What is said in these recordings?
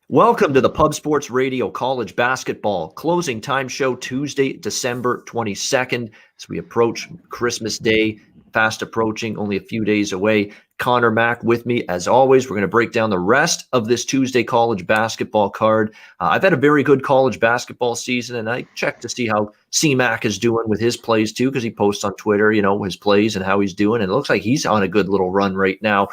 Welcome to the Pub Sports Radio College Basketball Closing Time Show, Tuesday, December 22nd, as we approach Christmas Day, fast approaching, only a few days away. Connor Mack with me, as always. We're going to break down the rest of this Tuesday college basketball card. I've had a very good college basketball season, and I checked to see how C-Mac is doing with his plays, too, because he posts on Twitter, his plays and how he's doing, and it looks like he's on a good little run right now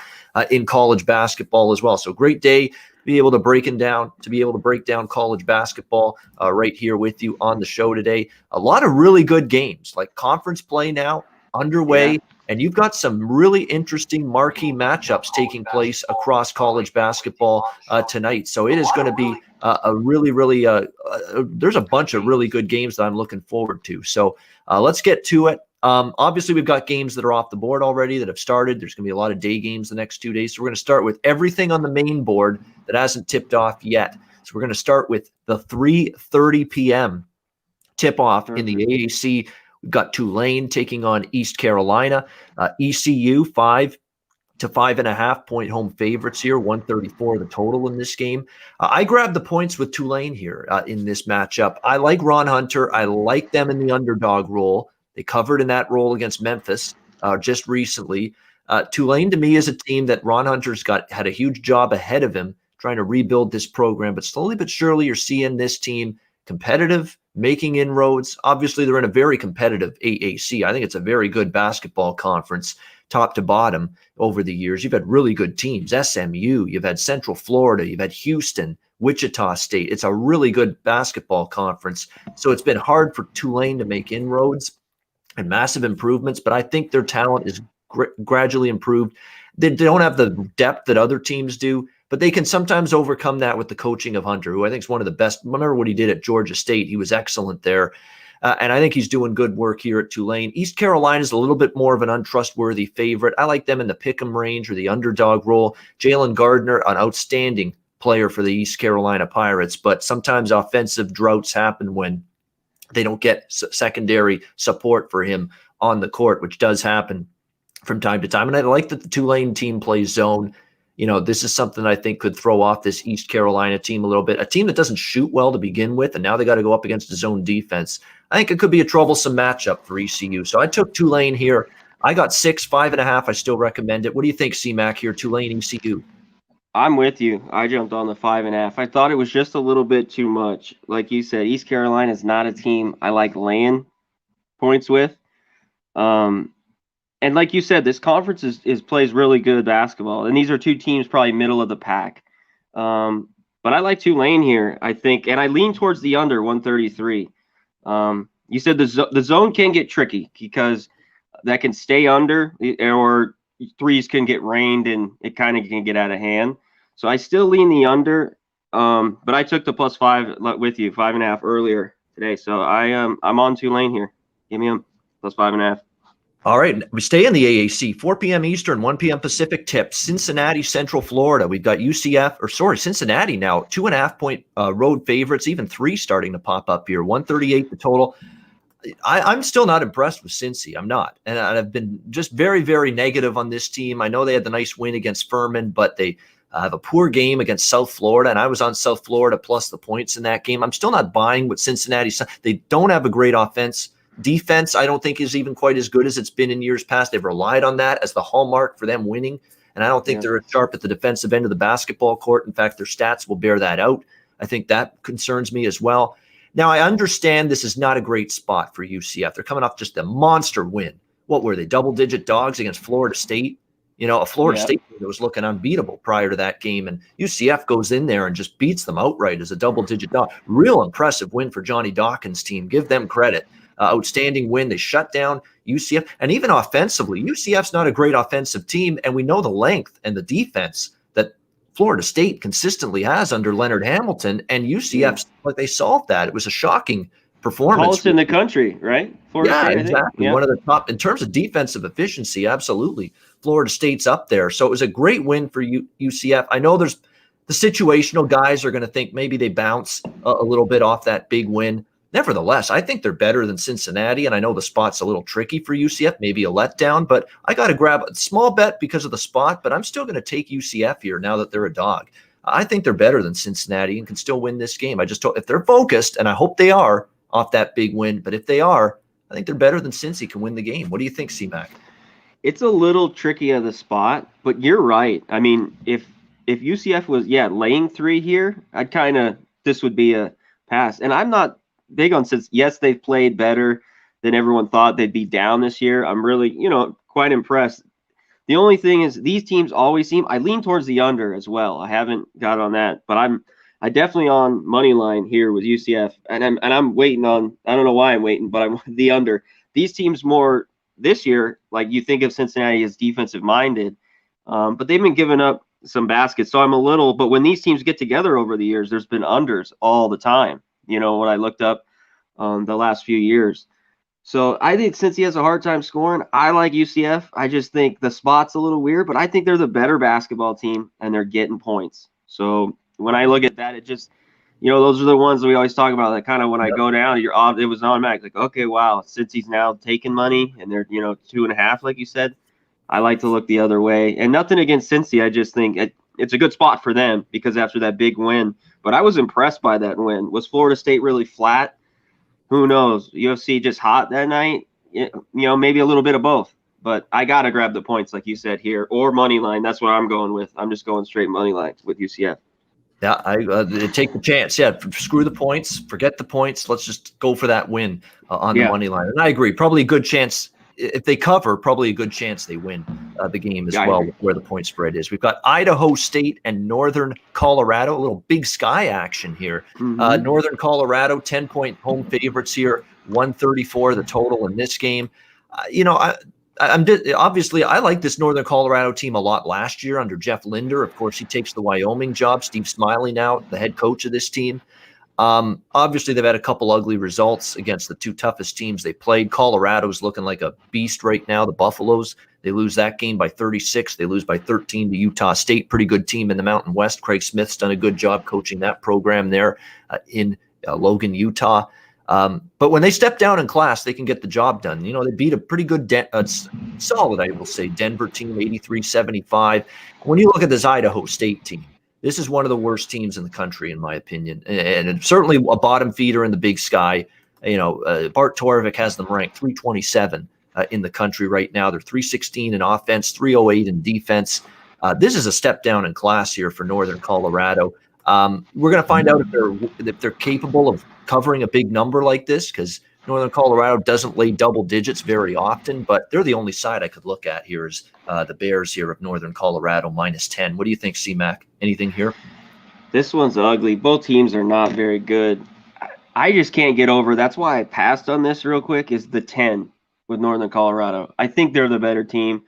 in college basketball as well. So great day. Be able to break down college basketball right here with you on the show today. A lot of really good games, like conference play now underway, and you've got some really interesting marquee matchups taking place across college basketball tonight. So it is going to be there's a bunch of really good games that I'm looking forward to. So let's get to it. Obviously, we've got games that are off the board already that have started. There's going to be a lot of day games the next 2 days. So we're going to start with everything on the main board that hasn't tipped off yet. So we're going to start with the 3:30 p.m. tip-off in the AAC. We've got Tulane taking on East Carolina. ECU, 5 to 5.5 point home favorites here, 134 the total in this game. I grabbed the points with Tulane here in this matchup. I like Ron Hunter. I like them in the underdog role. They covered in that role against Memphis just recently. Tulane, to me, is a team that Ron Hunter's had a huge job ahead of him trying to rebuild this program. But slowly but surely, you're seeing this team competitive, making inroads. Obviously, they're in a very competitive AAC. I think it's a very good basketball conference, top to bottom, over the years. You've had really good teams, SMU, you've had Central Florida, you've had Houston, Wichita State. It's a really good basketball conference. So it's been hard for Tulane to make inroads and massive improvements, but I think their talent is gradually improved. They don't have the depth that other teams do, but they can sometimes overcome that with the coaching of Hunter, who I think is one of the best. Remember what he did at Georgia State. He was excellent there, and I think he's doing good work here at Tulane. East Carolina is a little bit more of an untrustworthy favorite. I like them in the pick'em range or the underdog role. Jalen Gardner, an outstanding player for the East Carolina Pirates, but sometimes offensive droughts happen when they don't get secondary support for him on the court, which does happen from time to time. And I like that the Tulane team plays zone. This is something I think could throw off this East Carolina team a little bit. A team that doesn't shoot well to begin with, and now they got to go up against a zone defense. I think it could be a troublesome matchup for ECU. So I took Tulane here. I got 6, 5.5. I still recommend it. What do you think, C-Mac, here, Tulane, ECU? I'm with you. I jumped on the 5.5. I thought it was just a little bit too much. Like you said, East Carolina is not a team I like laying points with. And like you said, this conference plays really good basketball. And these are two teams probably middle of the pack. But I like Tulane here, I think. And I lean towards the under 133. You said the zone can get tricky because that can stay under, or threes can get rained and it kind of can get out of hand. So I still lean the under, but I took the +5 with you, 5.5 earlier today. So I'm on Tulane here. Give me a +5.5. All right, we stay in the AAC. 4 p.m. Eastern, 1 p.m. Pacific tip. Cincinnati, Central Florida. We've got Cincinnati now, 2.5 point road favorites, even 3 starting to pop up here. 138 the total. I'm still not impressed with Cincy. I'm not. And I've been just very, very negative on this team. I know they had the nice win against Furman, but they have a poor game against South Florida, and I was on South Florida plus the points in that game. I'm still not buying what Cincinnati. They don't have a great offense. Defense, I don't think, is even quite as good as it's been in years past. They've relied on that as the hallmark for them winning, and I don't think they're sharp at the defensive end of the basketball court. In fact, their stats will bear that out. I think that concerns me as well. Now, I understand this is not a great spot for UCF. They're coming off just a monster win. What were they, double-digit dogs against Florida State? A Florida State that was looking unbeatable prior to that game, and UCF goes in there and just beats them outright as a double-digit dog. Real impressive win for Johnny Dawkins' team. Give them credit. Outstanding win. They shut down UCF. And even offensively, UCF's not a great offensive team, and we know the length and the defense that Florida State consistently has under Leonard Hamilton, and UCF, like they solved that. It was a shocking performance. Tallest in the country, right? Florida State, exactly. One of the top in terms of defensive efficiency. Absolutely, Florida State's up there. So it was a great win for UCF. I know there's the situational guys are going to think maybe they bounce a little bit off that big win. Nevertheless, I think they're better than Cincinnati, and I know the spot's a little tricky for UCF, maybe a letdown, but I got to grab a small bet because of the spot, but I'm still going to take UCF here now that they're a dog. I think they're better than Cincinnati and can still win this game. If they're focused, and I hope they are off that big win, but if they are, I think they're better than Cincy can win the game. What do you think, C-Mac? It's a little tricky of the spot, but you're right. I mean, if UCF was laying 3 here, this would be a pass. And I'm not big on since yes, they've played better than everyone thought they'd be down this year. I'm really, quite impressed. The only thing is these teams always I lean towards the under as well. I haven't got on that, but I definitely on money line here with UCF, and I'm waiting on. I don't know why I'm waiting, but I'm the under. These teams more this year, like you think of Cincinnati as defensive minded, but they've been giving up some baskets. So I'm a little. But when these teams get together over the years, there's been unders all the time. When I looked up the last few years. So I think since he has a hard time scoring, I like UCF. I just think the spot's a little weird, but I think they're the better basketball team and they're getting points. So when I look at that, it just, those are the ones that we always talk about. That kind of when I go down, it was automatic. Like, okay, wow, since he's now taking money and they're 2.5, like you said, I like to look the other way. And nothing against Cincy. I just think it's a good spot for them because after that big win. But I was impressed by that win. Was Florida State really flat? Who knows? UFC just hot that night? Maybe a little bit of both. But I got to grab the points, like you said here, or money line. That's what I'm going with. I'm just going straight money line with UCF. Yeah, I take the chance. Yeah, screw the points, forget the points. Let's just go for that win on the money line. And I agree, probably a good chance. If they cover, probably a good chance they win the game as well, where the point spread is. We've got Idaho State and Northern Colorado, a little Big Sky action here. Mm-hmm. Northern Colorado, 10-point home favorites here, 134 the total in this game. Obviously, I like this Northern Colorado team a lot last year under Jeff Linder. Of course, he takes the Wyoming job. Steve Smiley now, the head coach of this team. Obviously, they've had a couple ugly results against the 2 toughest teams they played. Colorado's looking like a beast right now. The Buffaloes, they lose that game by 36. They lose by 13 to Utah State. Pretty good team in the Mountain West. Craig Smith's done a good job coaching that program there in Logan, Utah. But when they step down in class, they can get the job done. They beat a pretty good, solid, I will say, Denver team, 83-75. When you look at this Idaho State team, this is one of the worst teams in the country, in my opinion, and certainly a bottom feeder in the Big Sky. Bart Torvik has them ranked 327 in the country right now. They're 316 in offense, 308 in defense. This is a step down in class here for Northern Colorado. We're going to find out if they're capable of covering a big number like this, because Northern Colorado doesn't lay double digits very often, but they're the only side I could look at here is the Bears here of Northern Colorado -10. What do you think, C-Mac? Anything here? This one's ugly. Both teams are not very good. I just can't get over. That's why I passed on this real quick is the 10 with Northern Colorado. I think they're the better team.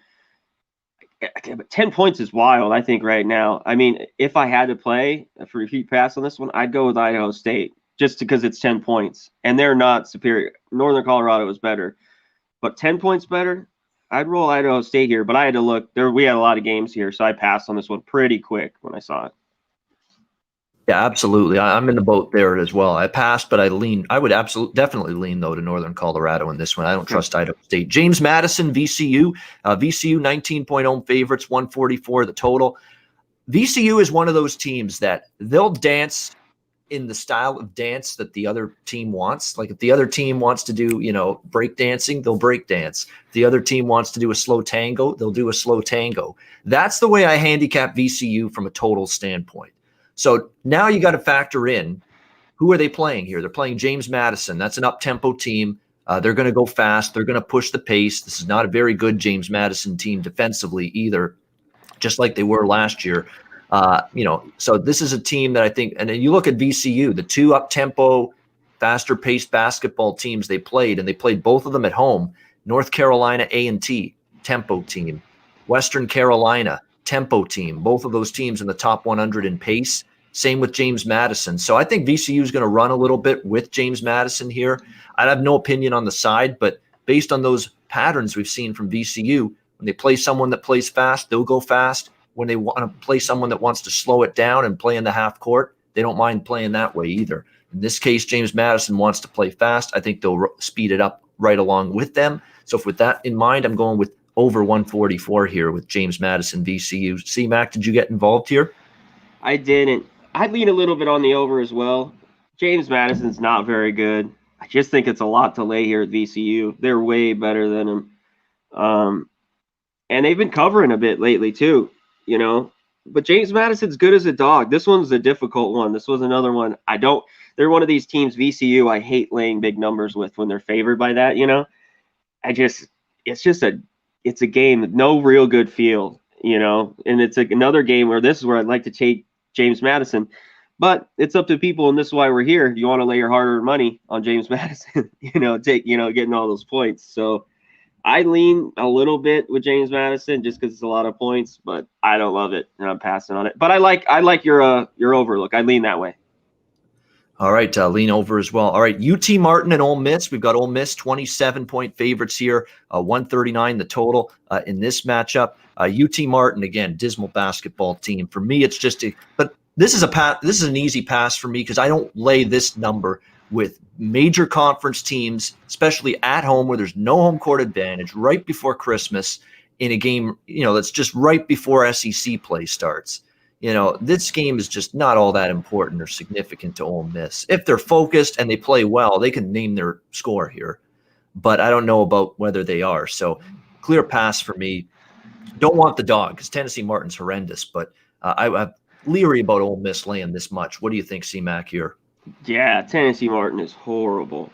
But 10 points is wild, I think, right now. I mean, if I had to play for a repeat pass on this one, I'd go with Idaho State just because it's 10 points. And they're not superior. Northern Colorado is better. But 10 points better, I'd roll Idaho State here. But I had to look. We had a lot of games here, so I passed on this one pretty quick when I saw it. Yeah, absolutely. I'm in the boat there as well. I passed, but I would definitely lean, though, to Northern Colorado in this one. I don't trust Idaho State. James Madison, VCU. VCU, 19-point home favorites, 144 the total. VCU is one of those teams that they'll dance in the style of dance that the other team wants. Like if the other team wants to do, break dancing, they'll break dance. If the other team wants to do a slow tango, they'll do a slow tango. That's the way I handicap VCU from a total standpoint. So now you got to factor in, who are they playing here? They're playing James Madison. That's an up-tempo team. They're going to go fast. They're going to push the pace. This is not a very good James Madison team defensively either, just like they were last year. So this is a team that I think, and then you look at VCU, the 2 up-tempo, faster-paced basketball teams they played, and they played both of them at home. North Carolina A&T, tempo team. Western Carolina, tempo team. Both of those teams in the top 100 in pace. Same with James Madison. So I think VCU is going to run a little bit with James Madison here. I have no opinion on the side, but based on those patterns we've seen from VCU, when they play someone that plays fast, they'll go fast. When they want to play someone that wants to slow it down and play in the half court, they don't mind playing that way either. In this case, James Madison wants to play fast. I think they'll speed it up right along with them. So with that in mind, I'm going with over 144 here with James Madison VCU. C-Mac, did you get involved here? I didn't. I'd lean a little bit on the over as well. James Madison's not very good. I just think it's a lot to lay here at VCU. They're way better than him. And they've been covering a bit lately too, you know. But James Madison's good as a dog. This one's a difficult one. This was another one. They're one of these teams, VCU, I hate laying big numbers with when they're favored by that, you know. It's a game with no real good feel, you know. And it's another game where this is where I'd like to take James Madison. But it's up to people, and this is why we're here. You want to lay your hard-earned money on James Madison, getting all those points. So I lean a little bit with James Madison just because it's a lot of points, but I don't love it, and I'm passing on it. But I like your overlook. I lean that way. All right, lean over as well. All right, UT Martin and Ole Miss. We've got Ole Miss 27-point favorites here, 139 the total in this matchup. UT Martin, again, dismal basketball team. For me, it's just but this is an easy pass for me because I don't lay this number with major conference teams, especially at home where there's no home court advantage right before Christmas in a game, that's just right before SEC play starts. This game is just not all that important or significant to Ole Miss. If they're focused and they play well, they can name their score here. But I don't know about whether they are. So clear pass for me. Don't want the dog because Tennessee Martin's horrendous. But I'm leery about Ole Miss laying this much. What do you think, C-Mac, here? Yeah, Tennessee Martin is horrible.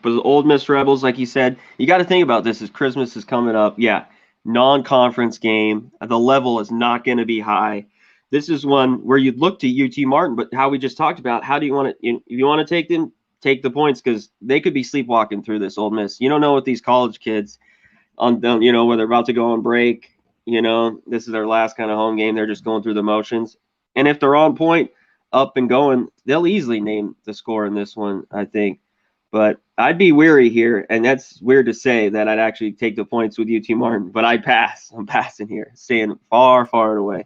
But the Ole Miss Rebels, like you said, you got to think about this as Christmas is coming up. Yeah, non-conference game. The level is not going to be high. This is one where you'd look to UT Martin, but how we just talked about, how do you want to, if you want to take them, take the points because they could be sleepwalking through this Ole Miss. You don't know what these college kids, when they're about to go on break, this is their last kind of home game. They're just going through the motions. And if they're on point, up and going, they'll easily name the score in this one, I think. But I'd be weary here, and that's weird to say that I'd actually take the points with UT Martin, but I'd pass. I'm passing here, staying far, far away.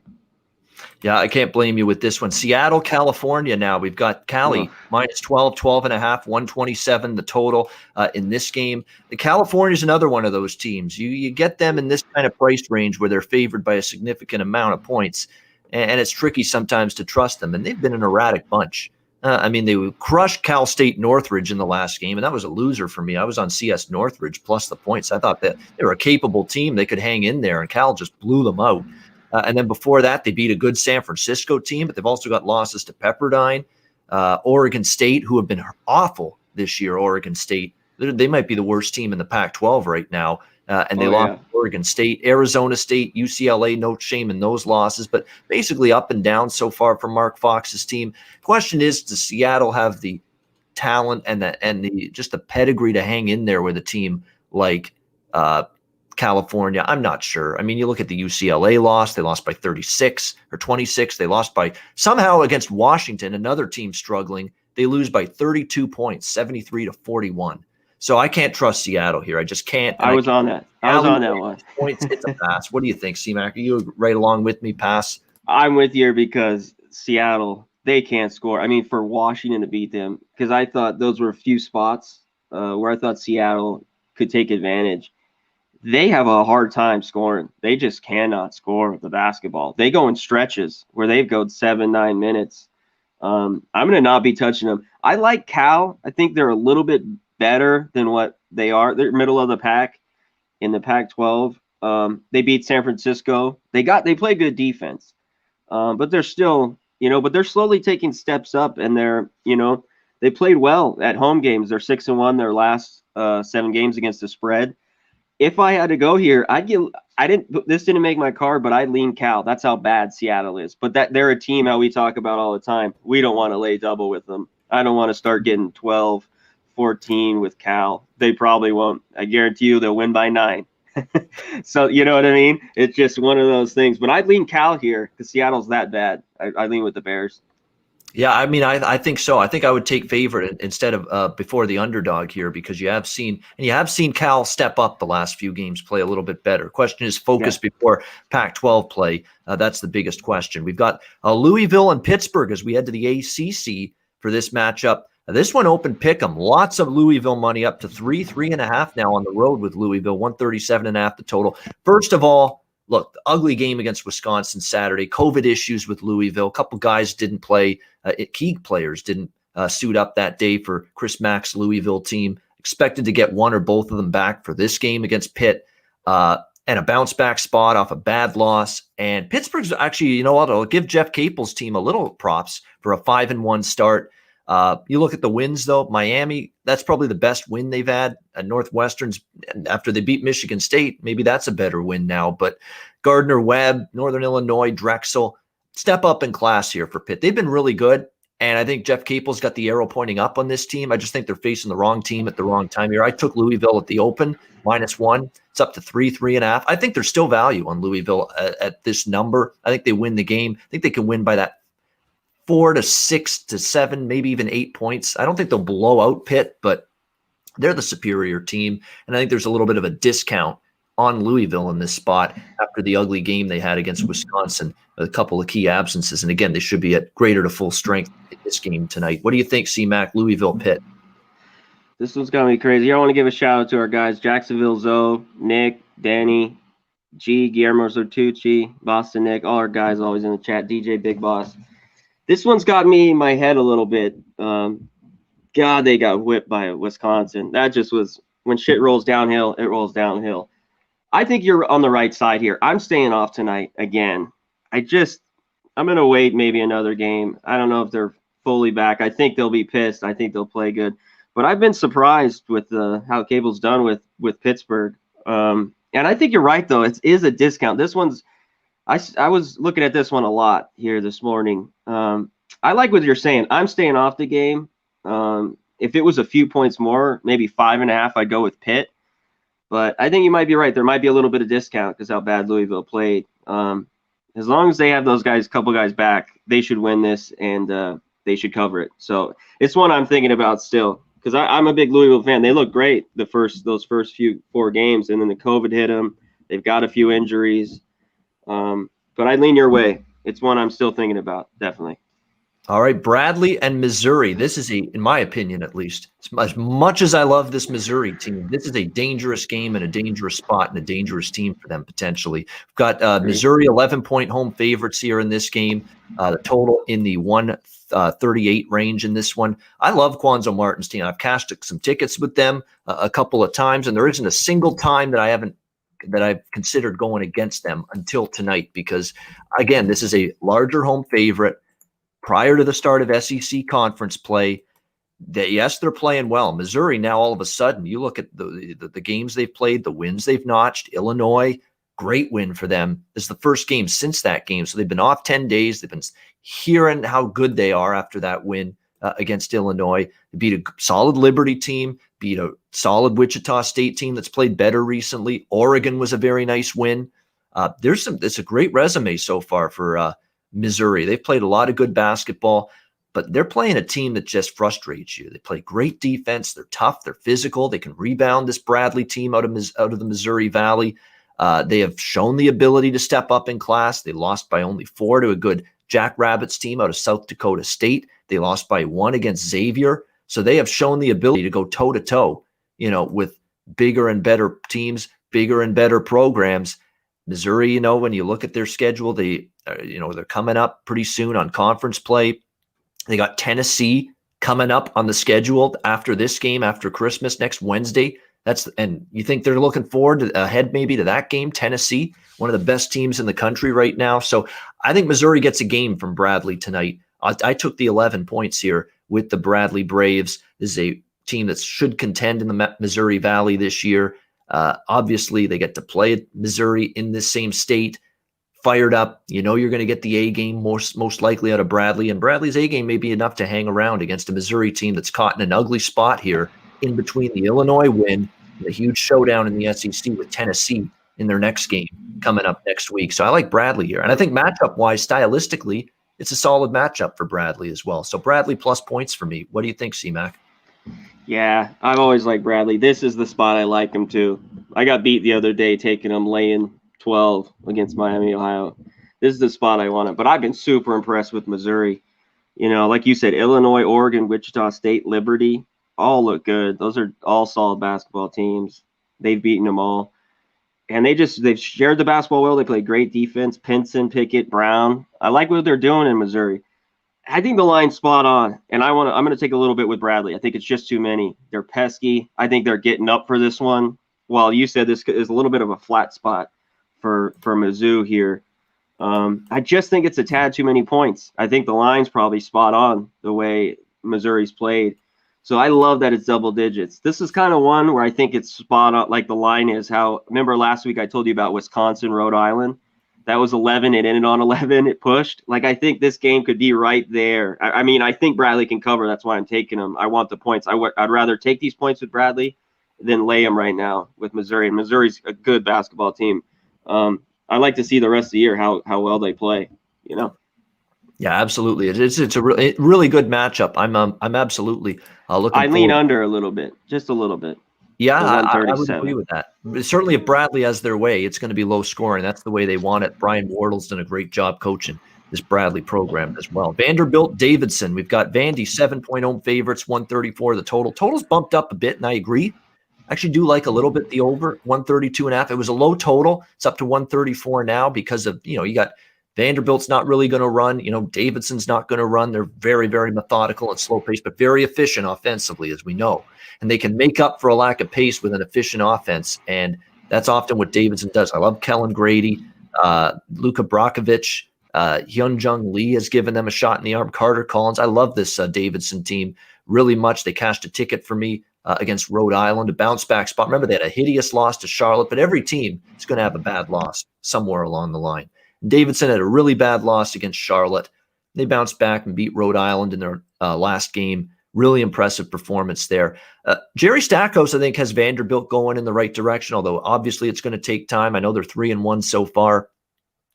Yeah, I can't blame you with this one. Seattle, California now. We've got Cali minus 12, 12.5, 127 the total in this game. The California is another one of those teams. You get them in this kind of price range where they're favored by a significant amount of points, and it's tricky sometimes to trust them. And they've been an erratic bunch. They crushed Cal State Northridge in the last game, and that was a loser for me. I was on CS Northridge plus the points. I thought that they were a capable team. They could hang in there, and Cal just blew them out. And then before that, they beat a good San Francisco team, but they've also got losses to Pepperdine, Oregon State, who have been awful this year. Oregon State, they might be the worst team in the Pac-12 right now, and they lost to Oregon State, Arizona State, UCLA. No shame in those losses, but basically up and down so far for Mark Fox's team. Question is, does Seattle have the talent and the just the pedigree to hang in there with a team like California? I'm not sure. You look at the UCLA loss. They lost by 36 or 26. They lost by somehow against Washington, another team struggling. They lose by 32 points, 73-41. So I can't trust Seattle here. I just can't. I was on that one. Points, it's a pass. What do you think, C-Mac? Are you right along with me? Pass? I'm with you because Seattle, they can't score. For Washington to beat them, because I thought those were a few spots where I thought Seattle could take advantage. They have a hard time scoring. They just cannot score the basketball. They go in stretches where they've gone 7-9 minutes. I'm going to not be touching them. I like Cal. I think they're a little bit better than what they are. They're middle of the pack in the Pac-12. They beat San Francisco. They play good defense, but they're still, but they're slowly taking steps up, and they played well at home games. They're 6-1 their last 7 games against the spread. If I had to go here, this didn't make my card, but I'd lean Cal. That's how bad Seattle is. But they're a team how we talk about all the time. We don't want to lay double with them. I don't want to start getting 12, 14 with Cal. They probably won't. I guarantee you they'll win by 9. So, you know what I mean? It's just one of those things. But I'd lean Cal here because Seattle's that bad. I lean with the Bears. Yeah, I think so. I think I would take favorite instead of before the underdog here because you have seen Cal step up the last few games, play a little bit better. Question is focus before Pac-12 play. That's the biggest question. We've got Louisville and Pittsburgh as we head to the ACC for this matchup. This one open pick 'em. Lots of Louisville money up to 3.5 now on the road with Louisville, 137.5 the total. First of all, look, the ugly game against Wisconsin Saturday, COVID issues with Louisville. A couple guys didn't play. Key players didn't suit up that day for Chris Mack's Louisville team. Expected to get one or both of them back for this game against Pitt. And a bounce back spot off a bad loss. And Pittsburgh's actually, you know what, I'll give Jeff Capel's team a little props for a 5-1 start. You look at the wins, though. Miami, that's probably the best win they've had. Northwestern's, after they beat Michigan State, maybe that's a better win now. But Gardner-Webb, Northern Illinois, Drexel, step up in class here for Pitt. They've been really good. And I think Jeff Capel's got the arrow pointing up on this team. I just think they're facing the wrong team at the wrong time here. I took Louisville at the open, -1. It's up to 3.5. I think there's still value on Louisville at this number. I think they win the game. I think they can win by that 4 to 6 to 7, maybe even 8 points. I don't think they'll blow out Pitt, but they're the superior team. And I think there's a little bit of a discount on Louisville in this spot after the ugly game they had against Wisconsin, a couple of key absences. And again, they should be at greater to full strength in this game tonight. What do you think, C-Mac, Louisville, Pitt? This one's going to be crazy. I want to give a shout out to our guys, Jacksonville Zoe, Nick, Danny, G, Guillermo Zertucci, Boston Nick, all our guys always in the chat, DJ Big Boss. This one's got me in my head a little bit. God, they got whipped by Wisconsin. That just was, when shit rolls downhill, it rolls downhill. I think you're on the right side here. I'm staying off tonight again. I'm going to wait maybe another game. I don't know if they're fully back. I think they'll be pissed. I think they'll play good. But I've been surprised with how Cable's done with Pittsburgh. And I think you're right, though. It is a discount. This one's – I was looking at this one a lot here this morning. I like what you're saying. I'm staying off the game. If it was a few points more, maybe 5.5, I'd go with Pitt. But I think you might be right. There might be a little bit of discount because how bad Louisville played. As long as they have those guys, couple guys back, they should win this and they should cover it. So it's one I'm thinking about still because I'm a big Louisville fan. They look great those first 4 games, and then the COVID hit them. They've got a few injuries. But I lean your way. It's one I'm still thinking about, definitely. All right, Bradley and Missouri. This is in my opinion at least, as much as I love this Missouri team, this is a dangerous game and a dangerous spot and a dangerous team for them potentially. We've got Missouri 11-point home favorites here in this game. The total in the 138 range in this one. I love Quanzo Martin's team. I've cashed some tickets with them a couple of times, and there isn't a single time that I've considered going against them until tonight because, again, this is a larger home favorite. Prior to the start of SEC conference play, yes, they're playing well. Missouri now, all of a sudden, you look at the games they've played, the wins they've notched. Illinois, great win for them. This is the first game since that game. So they've been off 10 days. They've been hearing how good they are after that win against Illinois. They beat a solid Liberty team, beat a solid Wichita State team that's played better recently. Oregon was a very nice win. It's a great resume so far for Missouri. They've played a lot of good basketball, but they're playing a team that just frustrates you. They play great defense. They're tough. They're physical. They can rebound this Bradley team out of the Missouri Valley. They have shown the ability to step up in class. They lost by only 4 to a good Jackrabbits team out of South Dakota State. They lost by 1 against Xavier. So they have shown the ability to go toe-to-toe, with bigger and better teams, bigger and better programs. Missouri, when you look at their schedule, they're coming up pretty soon on conference play. They got Tennessee coming up on the schedule after this game, after Christmas, next Wednesday. And you think they're looking forward ahead maybe to that game, Tennessee, one of the best teams in the country right now. So I think Missouri gets a game from Bradley tonight. I took the 11 points here with the Bradley Braves. This is a team that should contend in the Missouri Valley this year. Obviously, they get to play at Missouri in this same state, fired up. You're going to get the A game most likely out of Bradley, and Bradley's A game may be enough to hang around against a Missouri team that's caught in an ugly spot here in between the Illinois win and a huge showdown in the SEC with Tennessee in their next game coming up next week. So I like Bradley here, and I think matchup-wise, stylistically, it's a solid matchup for Bradley as well. So Bradley plus points for me. What do you think, C-Mac? Yeah, I've always liked Bradley. This is the spot I like him to. I got beat the other day taking him laying 12 against Miami, Ohio. This is the spot I wanted. But I've been super impressed with Missouri. Like you said, Illinois, Oregon, Wichita State, Liberty, all look good. Those are all solid basketball teams. They've beaten them all. and they've shared the basketball well. They play great defense. Pinson, Pickett, Brown. I like what they're doing in Missouri. I think the line's spot on, and I'm going to take a little bit with Bradley. I think it's just too many. They're pesky. I think they're getting up for this one. While you said this is a little bit of a flat spot for Mizzou here. I just think it's a tad too many points. I think the line's probably spot on the way Missouri's played. So I love that it's double digits. This is kind of one where I think it's spot on, like the line is how. Remember last week I told you about Wisconsin, Rhode Island? That was 11. It ended on 11. It pushed. Like, I think this game could be right there. I mean, I think Bradley can cover. That's why I'm taking him. I want the points. I'd rather take these points with Bradley than lay them right now with Missouri. And Missouri's a good basketball team. I like to see the rest of the year how well they play, you know? Yeah, absolutely. It's a really good matchup. I'm absolutely looking I lean under a little bit, just a little bit. Yeah, I would agree with that. Certainly, if Bradley has their way, it's going to be low scoring. That's the way they want it. Brian Wardle's done a great job coaching this Bradley program as well. Vanderbilt, Davidson. We've got Vandy 7-point home favorites, 134 the total. Total's bumped up a bit, and I agree. I actually do like a little bit the over, 132.5. It was a low total. It's up to 134 now because of, you got Vanderbilt's not really going to run. Davidson's not going to run. They're very, very methodical and slow paced, but very efficient offensively, as we know. And they can make up for a lack of pace with an efficient offense. And that's often what Davidson does. I love Kellen Grady, Luka Brockovich, Hyunjung Lee has given them a shot in the arm. Carter Collins. I love this Davidson team really much. They cashed a ticket for me against Rhode Island, a bounce back spot. Remember, they had a hideous loss to Charlotte, but every team is going to have a bad loss somewhere along the line. Davidson had a really bad loss against Charlotte. They bounced back and beat Rhode Island in their last game. Really impressive performance there. Jerry Stackhouse, I think, has Vanderbilt going in the right direction, although obviously it's going to take time. I know they're 3-1 so far.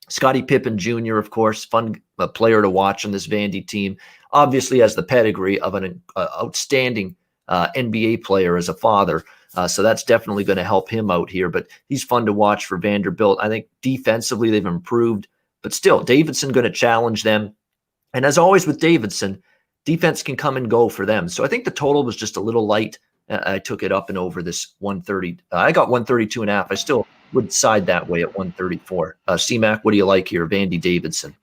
Scottie Pippen Jr., of course, fun player to watch on this Vandy team. Obviously has the pedigree of an outstanding NBA player as a father. So that's definitely going to help him out here. But he's fun to watch for Vanderbilt. I think defensively they've improved. But still, Davidson going to challenge them. And as always with Davidson, defense can come and go for them. So I think the total was just a little light. I took it up and over this 130. I got 132.5. I still would side that way at 134. C-Mac, what do you like here? Vandy Davidson.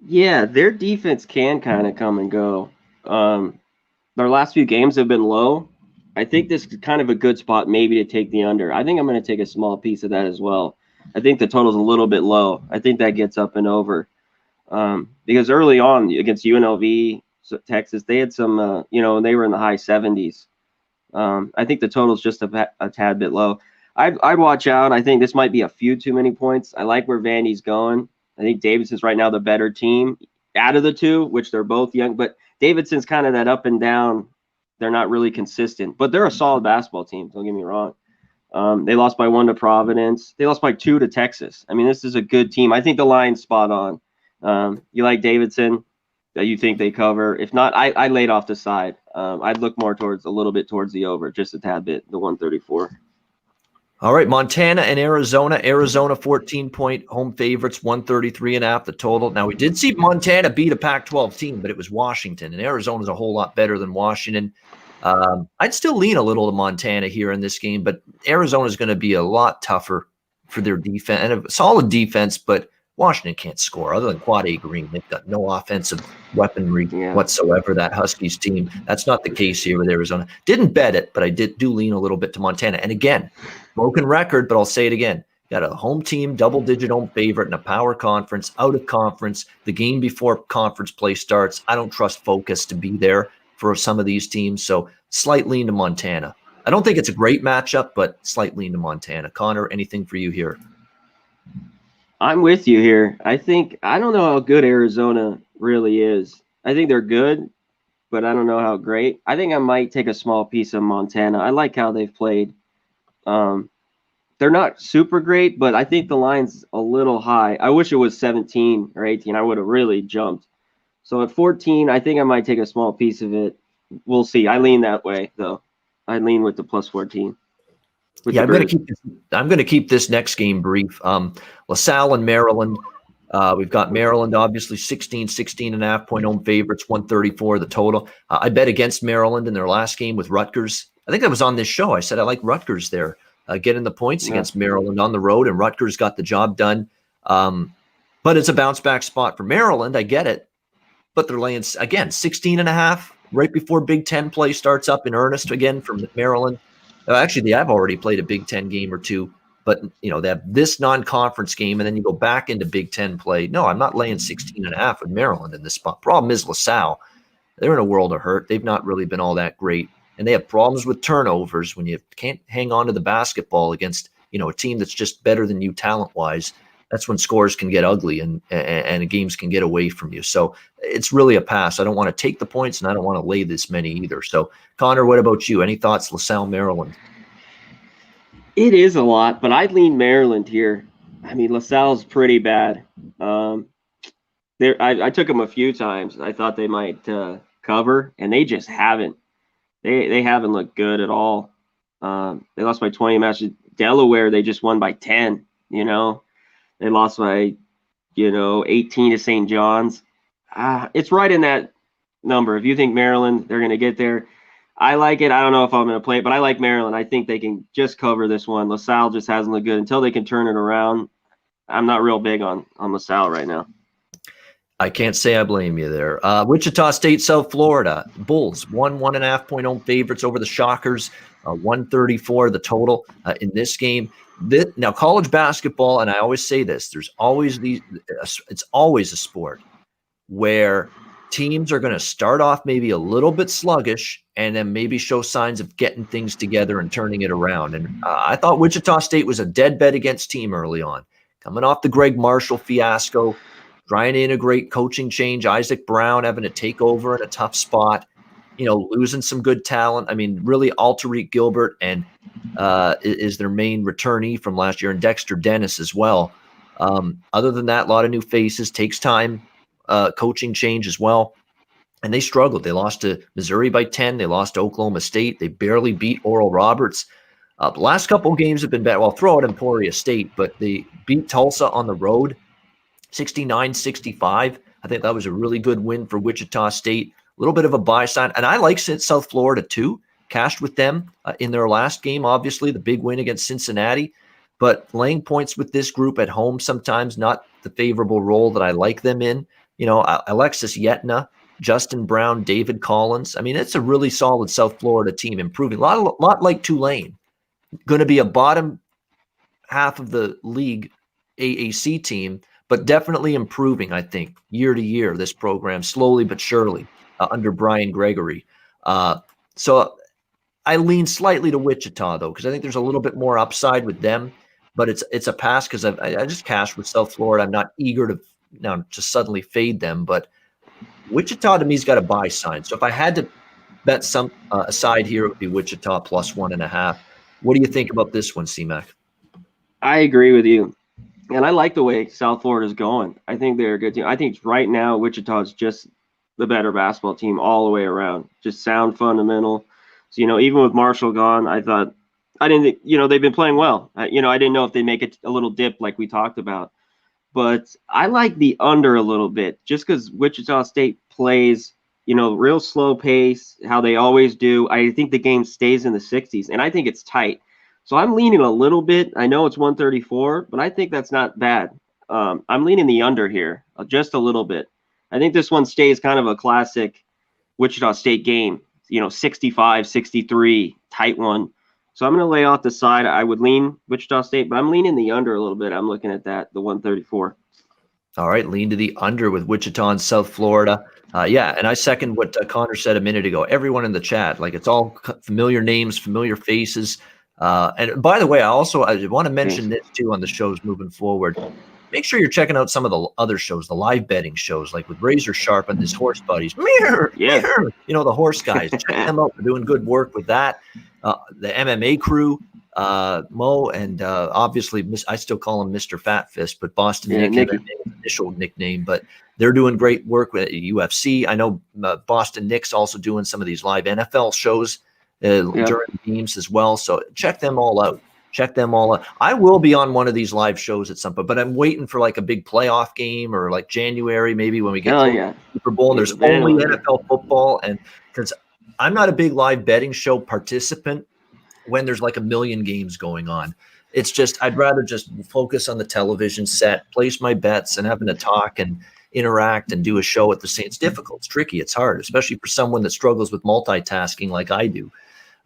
Yeah, their defense can kind of come and go. Their last few games have been low. I think this is kind of a good spot maybe to take the under. I think I'm going to take a small piece of that as well. I think the total's a little bit low. I think that gets up and over. Because early on against UNLV, Texas, they had some, they were in the high 70s. I think the total's just a tad bit low. I'd watch out. I think this might be a few too many points. I like where Vandy's going. I think Davidson's right now the better team out of the two, which they're both young. But Davidson's kind of that up and down. They're not really consistent. But they're a solid basketball team, don't get me wrong. They lost by 1 to Providence. They lost by 2 to Texas. I mean, this is a good team. I think the line's spot on. You like Davidson? You think they cover? If not, I laid off the side. I'd look more a little bit towards the over, just a tad bit, the 134. All right, Montana and Arizona. Arizona 14-point home favorites, 133.5 the total. Now, we did see Montana beat a Pac-12 team, but it was Washington, and Arizona's a whole lot better than Washington. I'd still lean a little to Montana here in this game, but Arizona's going to be a lot tougher for their defense, and a solid defense, but Washington can't score other than Quad A Green. They've got no offensive weaponry whatsoever, that Huskies team. That's not the case here with Arizona. Didn't bet it, but I do lean a little bit to Montana. And again, broken record, but I'll say it again. Got a home team, double-digit home favorite in a power conference, out of conference, the game before conference play starts. I don't trust Focus to be there for some of these teams, so slight lean to Montana. I don't think it's a great matchup, but slight lean to Montana. Connor, anything for you here? I'm with you here. I don't know how good Arizona really is. I think they're good, but I don't know how great. I think I might take a small piece of Montana. I like how they've played. They're not super great, but I think the line's a little high. I wish it was 17 or 18. I would have really jumped. So at 14, I think I might take a small piece of it. We'll see. I lean that way, though. I lean with the plus 14. Yeah, I'm going to keep this next game brief. LaSalle and Maryland. We've got Maryland, obviously 16.5 point home favorites, 134 the total. I bet against Maryland in their last game with Rutgers. I think that was on this show. I said I like Rutgers there getting the points Yeah. against Maryland on the road, and Rutgers got the job done. But it's a bounce back spot for Maryland. I get it. But they're laying, again, 16.5 right before Big Ten play starts up in earnest again from Maryland. Actually, they have already played a Big Ten game or two, but they have this non-conference game, and then you go back into Big Ten play. No, I'm not laying 16.5 with Maryland in this spot. Problem is LaSalle. They're in a world of hurt. They've not really been all that great, and they have problems with turnovers when you can't hang on to the basketball against a team that's just better than you talent-wise. That's when scores can get ugly and games can get away from you. So it's really a pass. I don't want to take the points, and I don't want to lay this many either. So, Connor, what about you? Any thoughts, LaSalle, Maryland? It is a lot, but I'd lean Maryland here. I mean, LaSalle's pretty bad. I took them a few times. I thought they might cover, and they just haven't. They haven't looked good at all. They lost by 20 matches. Delaware, they just won by 10, They lost by, 18 to St. John's. It's right in that number. If you think Maryland, they're going to get there. I like it. I don't know if I'm going to play it, but I like Maryland. I think they can just cover this one. LaSalle just hasn't looked good until they can turn it around. I'm not real big on LaSalle right now. I can't say I blame you there. Wichita State, South Florida. Bulls, 1.5 point home favorites over the Shockers. 134 the total in this game. Now, college basketball, and I always say this, it's always a sport where teams are going to start off maybe a little bit sluggish and then maybe show signs of getting things together and turning it around. And I thought Wichita State was a dead bet against team early on. Coming off the Greg Marshall fiasco, trying to integrate coaching change, Isaac Brown having to take over in a tough spot, losing some good talent. I mean, really, Alterique Gilbert and is their main returnee from last year, and Dexter Dennis as well. Other than that, a lot of new faces. Takes time, coaching change as well. And they struggled. They lost to Missouri by 10. They lost to Oklahoma State. They barely beat Oral Roberts. The last couple of games have been bad. Well, throw out Emporia State, but they beat Tulsa on the road, 69-65. I think that was a really good win for Wichita State. A little bit of a buy sign. And I like South Florida too. Cashed with them in their last game, obviously, the big win against Cincinnati. But laying points with this group at home sometimes not the favorable role that I like them in. Alexis Yetna, Justin Brown, David Collins. I mean, it's a really solid South Florida team, improving. A lot like Tulane. Going to be a bottom half of the league AAC team, but definitely improving, I think, year to year, this program, slowly but surely, under Brian Gregory. So I lean slightly to Wichita, though, because I think there's a little bit more upside with them, but it's a pass because I just cashed with South Florida. I'm not eager to now just suddenly fade them, but Wichita to me has got a buy sign. So if I had to bet some aside here, it would be Wichita plus 1.5. What do you think about this one, C-Mac? I agree with you. And I like the way South Florida is going. I think they're a good team. I think right now Wichita is just the better basketball team all the way around. Just sound fundamental. So, even with Marshall gone, I didn't think, they've been playing well. I didn't know if they'd make it a little dip like we talked about. But I like the under a little bit just because Wichita State plays, real slow pace, how they always do. I think the game stays in the 60s, and I think it's tight. So I'm leaning a little bit. I know it's 134, but I think that's not bad. I'm leaning the under here just a little bit. I think this one stays kind of a classic Wichita State game, 65-63, tight one. So I'm going to lay off the side. I would lean Wichita State, but I'm leaning the under a little bit. I'm looking at that, the 134. All right, lean to the under with Wichita and South Florida. And I second what Connor said a minute ago. Everyone in the chat, like it's all familiar names, familiar faces. And by the way, I want to mention this too on the shows moving forward. Make sure you're checking out some of the other shows, the live betting shows, like with Razor Sharp and his horse buddies. Mirror, the horse guys. Check them out. They're doing good work with that. The MMA crew, Mo, and obviously I still call him Mr. Fat Fist, but Boston Nick is his initial nickname. But they're doing great work with UFC. I know Boston Nick's also doing some of these live NFL shows during the games as well. So check them all out. I will be on one of these live shows at some point, but I'm waiting for like a big playoff game or like January, maybe when we get to the Super Bowl. And there's only NFL football, and because I'm not a big live betting show participant, when there's like a million games going on. It's just, I'd rather just focus on the television set, place my bets, and having to talk and interact and do a show at the same. It's difficult. It's tricky. It's hard, especially for someone that struggles with multitasking like I do.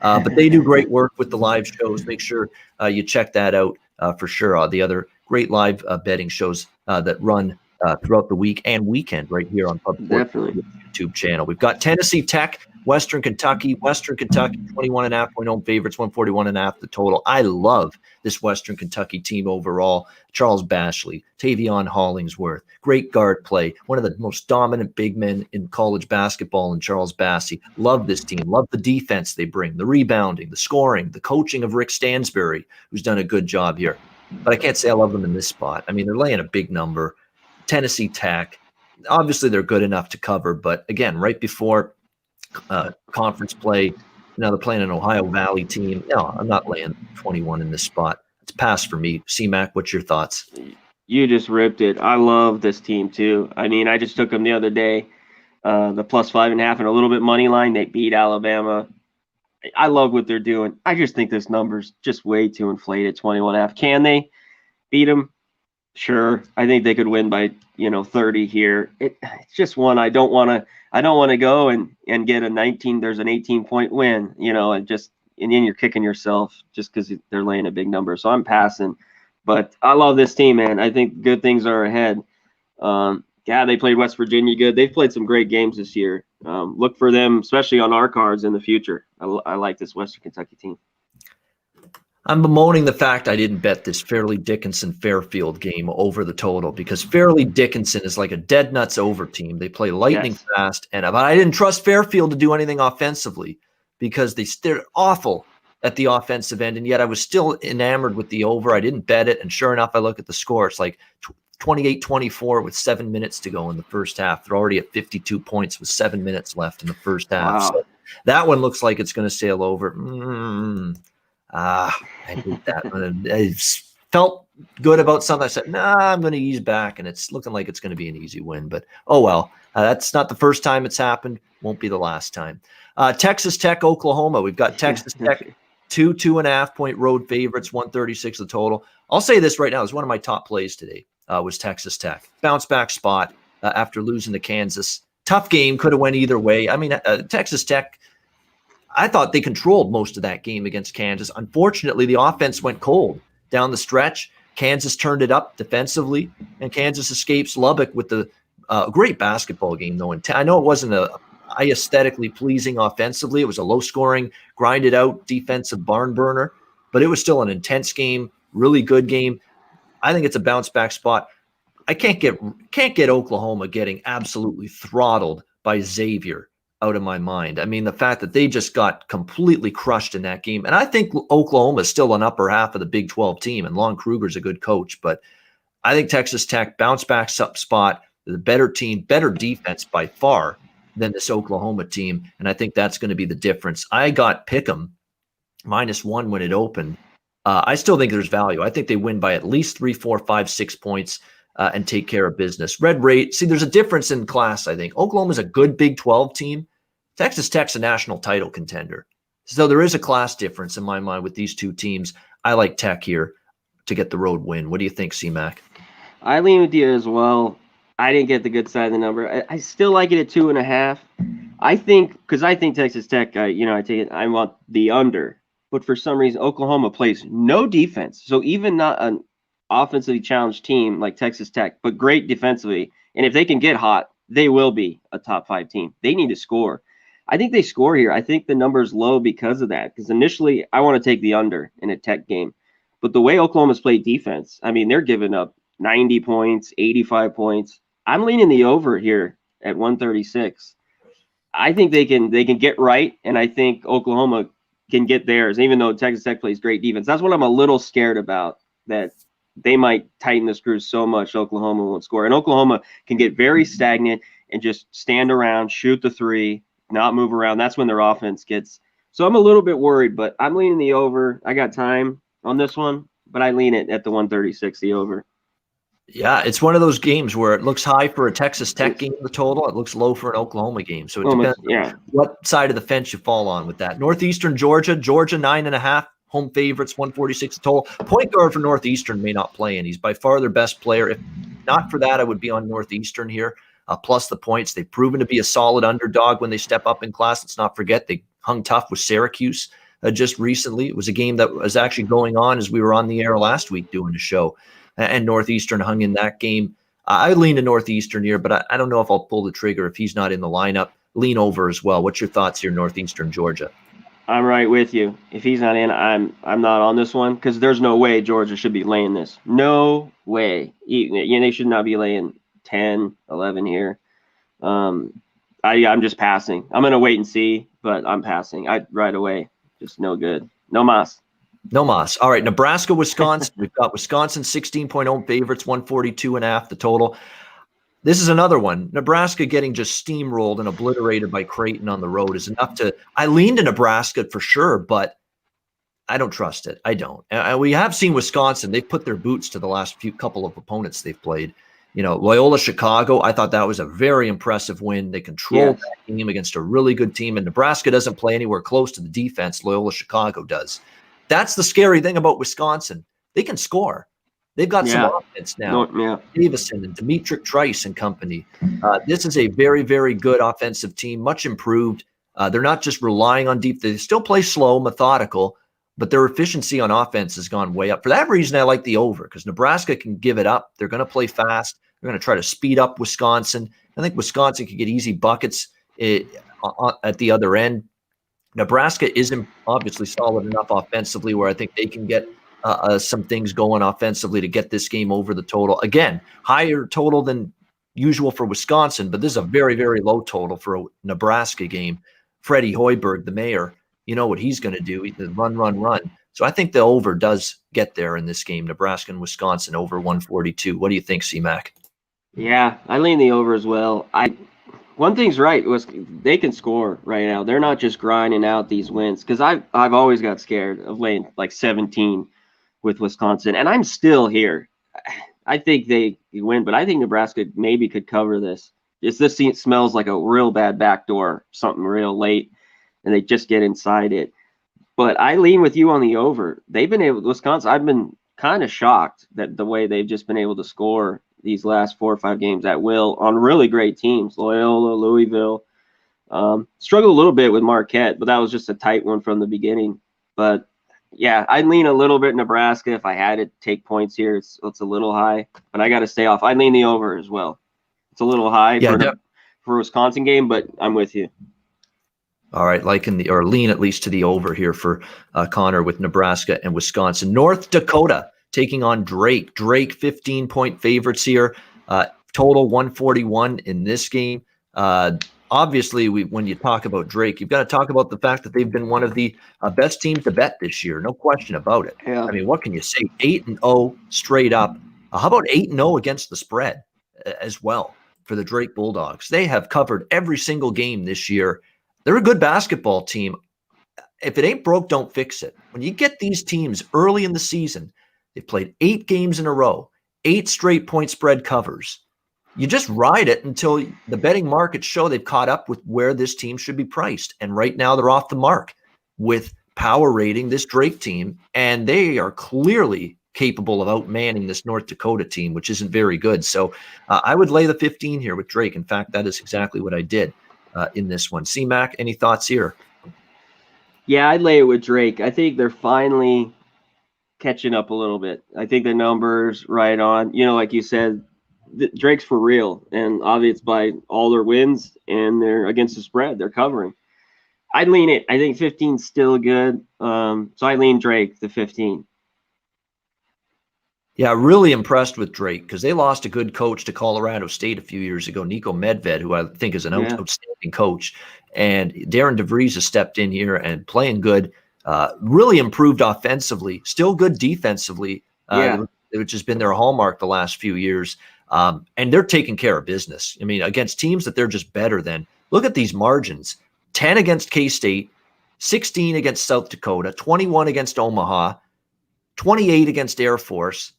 But they do great work with the live shows. Make sure you check that out for sure. The other great live betting shows that run throughout the week and weekend right here on Pub Definitely. YouTube channel. We've got Tennessee Tech, Western Kentucky, 21.5 point home favorites, 141.5 the total. I love this Western Kentucky team overall. Charles Bashley, Tavion Hollingsworth, great guard play, one of the most dominant big men in college basketball in Charles Bassey. Love this team. Love the defense they bring, the rebounding, the scoring, the coaching of Rick Stansbury, who's done a good job here. But I can't say I love them in this spot. I mean, they're laying a big number. Tennessee Tech, obviously they're good enough to cover, but again, right before conference play, now they're playing an Ohio Valley team. No, I'm not laying 21 in this spot. It's pass for me. C-Mac, what's your thoughts? You just ripped it. I love this team too. I mean, I just took them the other day, the +5.5 and a little bit money line. They beat Alabama. I love what they're doing. I just think this number's just way too inflated, 21.5. Can they beat them? Sure. I think they could win by 30 here. It's just one I don't want to go and get a 19. There's an 18-point win, and then you're kicking yourself just because they're laying a big number. So I'm passing. But I love this team, man. I think good things are ahead. They played West Virginia good. They've played some great games this year. Look for them, especially on our cards in the future. I like this Western Kentucky team. I'm bemoaning the fact I didn't bet this Fairleigh Dickinson Fairfield game over the total because Fairleigh Dickinson is like a dead nuts over team. They play lightning fast, but I didn't trust Fairfield to do anything offensively because they're awful at the offensive end, and yet I was still enamored with the over. I didn't bet it, and sure enough, I look at the score. It's like 28-24 with 7 minutes to go in the first half. They're already at 52 points with 7 minutes left in the first half. Wow. So that one looks like it's going to sail over. I hate that. I felt good about something. I said, I'm going to ease back, and it's looking like it's going to be an easy win. But, oh well. That's not the first time it's happened. Won't be the last time. Texas Tech, Oklahoma. We've got Texas Tech, 2.5 point road favorites, 136 the total. I'll say this right now. It's one of my top plays today was Texas Tech. Bounce back spot after losing to Kansas. Tough game. Could have went either way. I mean, Texas Tech, I thought they controlled most of that game against Kansas. Unfortunately, the offense went cold down the stretch. Kansas turned it up defensively, and Kansas escapes Lubbock with the great basketball game, though. And I know it wasn't aesthetically pleasing offensively. It was a low-scoring, grinded-out defensive barn burner, but it was still an intense game, really good game. I think it's a bounce-back spot. I can't get Oklahoma getting absolutely throttled by Xavier out of my mind. I mean, the fact that they just got completely crushed in that game. And I think Oklahoma is still an upper half of the Big 12 team, and Lon Kruger's a good coach. But I think Texas Tech bounce back spot, the better team, better defense by far than this Oklahoma team. And I think that's going to be the difference. I got Pick'em -1 when it opened. I still think there's value. I think they win by at least 3, 4, 5, 6 points and take care of business. Red rate. See, there's a difference in class, I think. Oklahoma's a good Big 12 team. Texas Tech's a national title contender. So there is a class difference in my mind with these two teams. I like Tech here to get the road win. What do you think, C-Mac? I lean with you as well. I didn't get the good side of the number. I still like it at 2.5. I think Texas Tech, I want the under. But for some reason, Oklahoma plays no defense. So even not an offensively challenged team like Texas Tech, but great defensively. And if they can get hot, they will be a top 5 team. They need to score. I think they score here. I think the number's low because of that. Because initially, I want to take the under in a Tech game. But the way Oklahoma's played defense, I mean, they're giving up 90 points, 85 points. I'm leaning the over here at 136. I think they can get right, and I think Oklahoma can get theirs, even though Texas Tech plays great defense. That's what I'm a little scared about, that they might tighten the screws so much Oklahoma won't score. And Oklahoma can get very stagnant and just stand around, shoot the three, not move around. That's when their offense gets. So I'm a little bit worried, but I'm leaning the over. I got time on this one, but I lean it at the 136, the over. Yeah, it's one of those games where it looks high for a Texas Tech game, the total. It looks low for an Oklahoma game. So it depends Yeah. what side of the fence you fall on with that. Northeastern Georgia, 9.5, home favorites, 146 total. Point guard for Northeastern may not play, and he's by far their best player. If not for that, I would be on Northeastern here, plus the points. They've proven to be a solid underdog when they step up in class. Let's not forget they hung tough with Syracuse just recently. It was a game that was actually going on as we were on the air last week doing a show. And Northeastern hung in that game. I lean to Northeastern here, but I don't know if I'll pull the trigger if he's not in the lineup. Lean over as well. What's your thoughts here, Northeastern Georgia? I'm right with you. If he's not in, I'm not on this one because there's no way Georgia should be laying this. No way. They should not be laying 10, 11 here. I'm just passing. I'm going to wait and see, but I'm passing. Right away. Just no good. No mas. No mas. All right, Nebraska, Wisconsin. We've got Wisconsin 16-point home favorites, 142.5 the total. This is another one. Nebraska getting just steamrolled and obliterated by Creighton on the road is enough to – I lean to Nebraska for sure, but I don't trust it. I don't. And we have seen Wisconsin. They've put their boots to the last couple of opponents they've played. Loyola Chicago, I thought that was a very impressive win. They controlled that game against a really good team, and Nebraska doesn't play anywhere close to the defense Loyola Chicago does. That's the scary thing about Wisconsin. They can score. They've got some offense now. Davidson and Demetric Trice and company. This is a very, very good offensive team, much improved. They're not just relying on deep. They still play slow, methodical, but their efficiency on offense has gone way up. For that reason, I like the over because Nebraska can give it up. They're going to play fast. They're going to try to speed up Wisconsin. I think Wisconsin could get easy buckets at the other end. Nebraska isn't obviously solid enough offensively where I think they can get some things going offensively to get this game over the total. Again, higher total than usual for Wisconsin, but this is a very, very low total for a Nebraska game. Freddie Hoiberg, the mayor, you know what he's going to do. Run, run, run. So I think the over does get there in this game, Nebraska and Wisconsin over 142. What do you think, C-Mac? Yeah, I lean the over as well. One thing's right was they can score right now. They're not just grinding out these wins because I've always got scared of laying like 17 with Wisconsin, and I'm still here. I think they win, but I think Nebraska maybe could cover this. This smells like a real bad backdoor, something real late, and they just get inside it. But I lean with you on the over. They've been able, Wisconsin, I've been kind of shocked that the way they've just been able to score these last 4 or 5 games at will on really great teams, Loyola, Louisville. Struggled a little bit with Marquette, but that was just a tight one from the beginning. But yeah, I'd lean a little bit Nebraska if I had to take points here. It's a little high, but I got to stay off. I'd lean the over as well. It's a little high for a Wisconsin game, but I'm with you. All right, lean at least to the over here for Connor with Nebraska and Wisconsin. North Dakota taking on Drake. Drake 15-point favorites here. Total 141 in this game. Obviously, when you talk about Drake, you've got to talk about the fact that they've been one of the best teams to bet this year. No question about it. Yeah. I mean, what can you say? 8-0 straight up. How about 8-0 against the spread as well for the Drake Bulldogs? They have covered every single game this year. They're a good basketball team. If it ain't broke, don't fix it. When you get these teams early in the season, they've played 8 games in a row, 8 straight point spread covers. You just ride it until the betting markets show they've caught up with where this team should be priced. And right now they're off the mark with power rating this Drake team, and they are clearly capable of outmanning this North Dakota team, which isn't very good. So I would lay the 15 here with Drake. In fact, that is exactly what I did in this one. C-Mac, any thoughts here? Yeah, I'd lay it with Drake. I think they're finally catching up a little bit. I think the numbers right on. Like you said, Drake's for real, and obviously it's by all their wins, and they're against the spread. They're covering. I'd lean it. I think 15's still good. So I lean Drake, the 15. Yeah, really impressed with Drake because they lost a good coach to Colorado State a few years ago, Nico Medved, who I think is an outstanding coach. And Darren DeVries has stepped in here and playing good, really improved offensively, still good defensively, which has been their hallmark the last few years. And they're taking care of business. I mean, against teams that they're just better than. Look at these margins. 10 against K-State, 16 against South Dakota, 21 against Omaha, 28 against Air Force,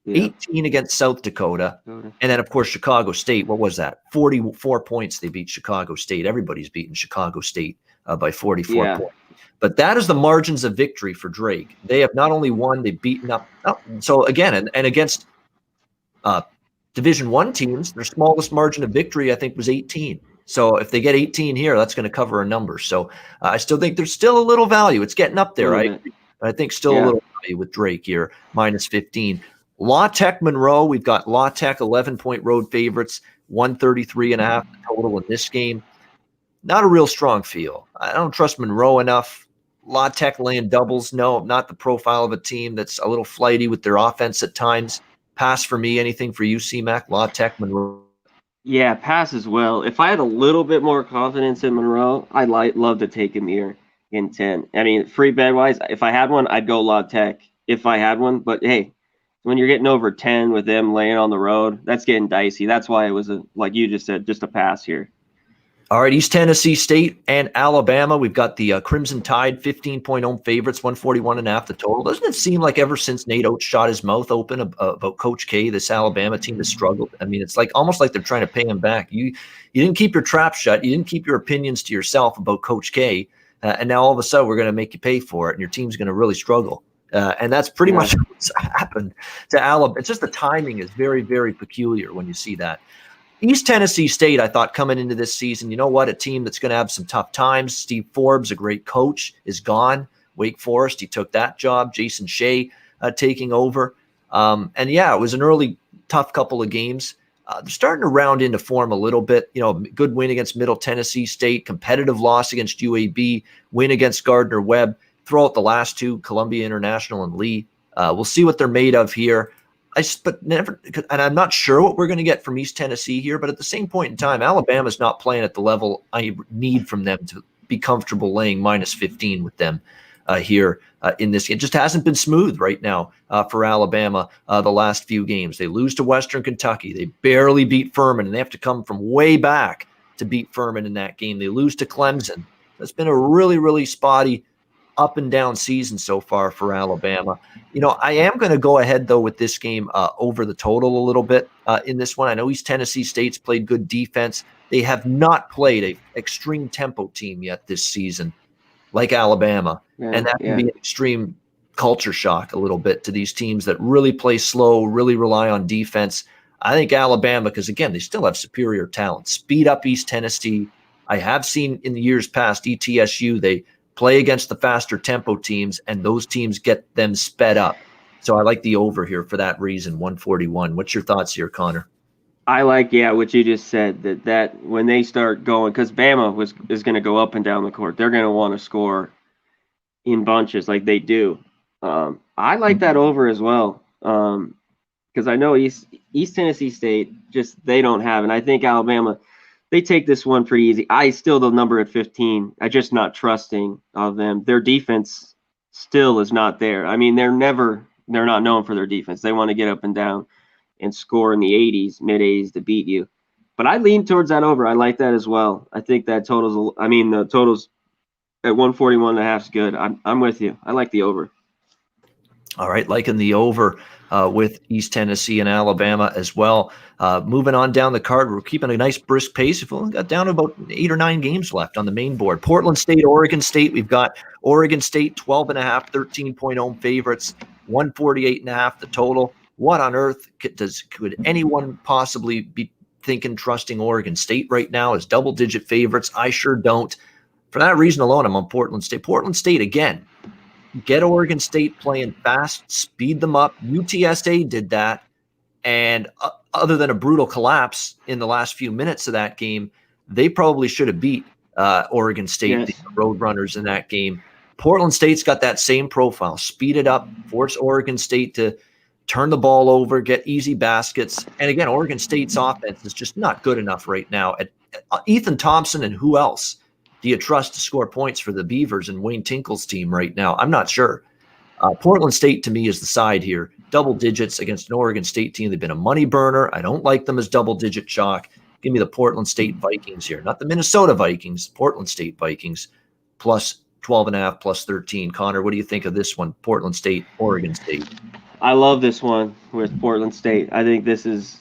Yeah. 18 against South Dakota. And then, of course, Chicago State. What was that? 44 points they beat Chicago State. Everybody's beaten Chicago State by 44 points. But that is the margins of victory for Drake. They have not only won, they've beaten up. So, again, and against Division I teams, their smallest margin of victory, I think, was 18. So if they get 18 here, that's going to cover a number. So I still think there's still a little value. It's getting up there, right? I think still a little value with Drake here, minus 15. La Tech Monroe, we've got La Tech 11-point road favorites, 133.5 total in this game. Not a real strong feel. I don't trust Monroe enough. La Tech laying doubles, no, not the profile of a team that's a little flighty with their offense at times. Pass for me. Anything for you, C-Mac? La Tech Monroe. Yeah, pass as well. If I had a little bit more confidence in Monroe, I'd love to take him here in 10. I mean, free bet wise, if I had one, I'd go La Tech if I had one. But hey, when you're getting over 10 with them laying on the road, that's getting dicey. That's why it was, like you just said, just a pass here. All right, East Tennessee State and Alabama. We've got the Crimson Tide, 15-point home favorites, 141.5 the total. Doesn't it seem like ever since Nate Oates shot his mouth open about Coach K, this Alabama team has struggled? I mean, it's like almost like they're trying to pay him back. You didn't keep your trap shut. You didn't keep your opinions to yourself about Coach K, and now all of a sudden we're going to make you pay for it, and your team's going to really struggle. And that's pretty much what's happened to Alabama. It's just the timing is very, very peculiar when you see that. East Tennessee State, I thought coming into this season, you know what, a team that's going to have some tough times. Steve Forbes, a great coach, is gone. Wake Forest, he took that job. Jason Shea taking over. And yeah, it was an early tough couple of games. They're starting to round into form a little bit. You know, good win against Middle Tennessee State, competitive loss against UAB, win against Gardner-Webb. Throw out the last two, Columbia International and Lee. We'll see what they're made of here. And I'm not sure what we're going to get from East Tennessee here, but at the same point in time, Alabama's not playing at the level I need from them to be comfortable laying minus 15 with them here in this game. It just hasn't been smooth right now for Alabama the last few games. They lose to Western Kentucky. They barely beat Furman, and they have to come from way back to beat Furman in that game. They lose to Clemson. That's been a really, really spotty up and down season so far for Alabama. You know, I am going to go ahead, though, with this game over the total a little bit in this one. I know East Tennessee State's played good defense. They have not played an extreme tempo team yet this season like Alabama. And that can be an extreme culture shock a little bit to these teams that really play slow, really rely on defense. I think Alabama, because, again, they still have superior talent. Speed up East Tennessee. I have seen in the years past ETSU, they play against the faster tempo teams, and those teams get them sped up. So I like the over here for that reason, 141. What's your thoughts here, Connor? I like, what you just said, that when they start going, because Bama is going to go up and down the court. They're going to want to score in bunches like they do. I like that over as well, because I know East Tennessee State, they don't have, and I think Alabama – they take this one pretty easy. I still the number at 15. I'm just not trusting of them. Their defense still is not there. I mean, they're not known for their defense. They want to get up and down and score in the 80s, mid 80s to beat you. But I lean towards that over. I like that as well. I think that the totals at 141.5 is good. I'm with you. I like the over. All right, liking the over with East Tennessee and Alabama as well. Moving on down the card, we're keeping a nice brisk pace. We've only got down to about 8 or 9 games left on the main board. Portland State, Oregon State. We've got Oregon State 12.5, 13-point home favorites, 148.5 the total. What on earth could anyone possibly be thinking trusting Oregon State right now as double-digit favorites? I sure don't. For that reason alone, I'm on Portland State. Portland State, again, get Oregon State playing fast, speed them up. UTSA did that. And other than a brutal collapse in the last few minutes of that game, they probably should have beat Oregon State, the Roadrunners in that game. Portland State's got that same profile. Speed it up, force Oregon State to turn the ball over, get easy baskets. And again, Oregon State's offense is just not good enough right now. Ethan Thompson and who else do you trust to score points for the Beavers and Wayne Tinkle's team right now? I'm not sure. Portland State, to me, is the side here. Double digits against an Oregon State team. They've been a money burner. I don't like them as double-digit chalk. Give me the Portland State Vikings here. Not the Minnesota Vikings, Portland State Vikings, plus 12.5, plus 13. Connor, what do you think of this one? Portland State, Oregon State. I love this one with Portland State. I think this is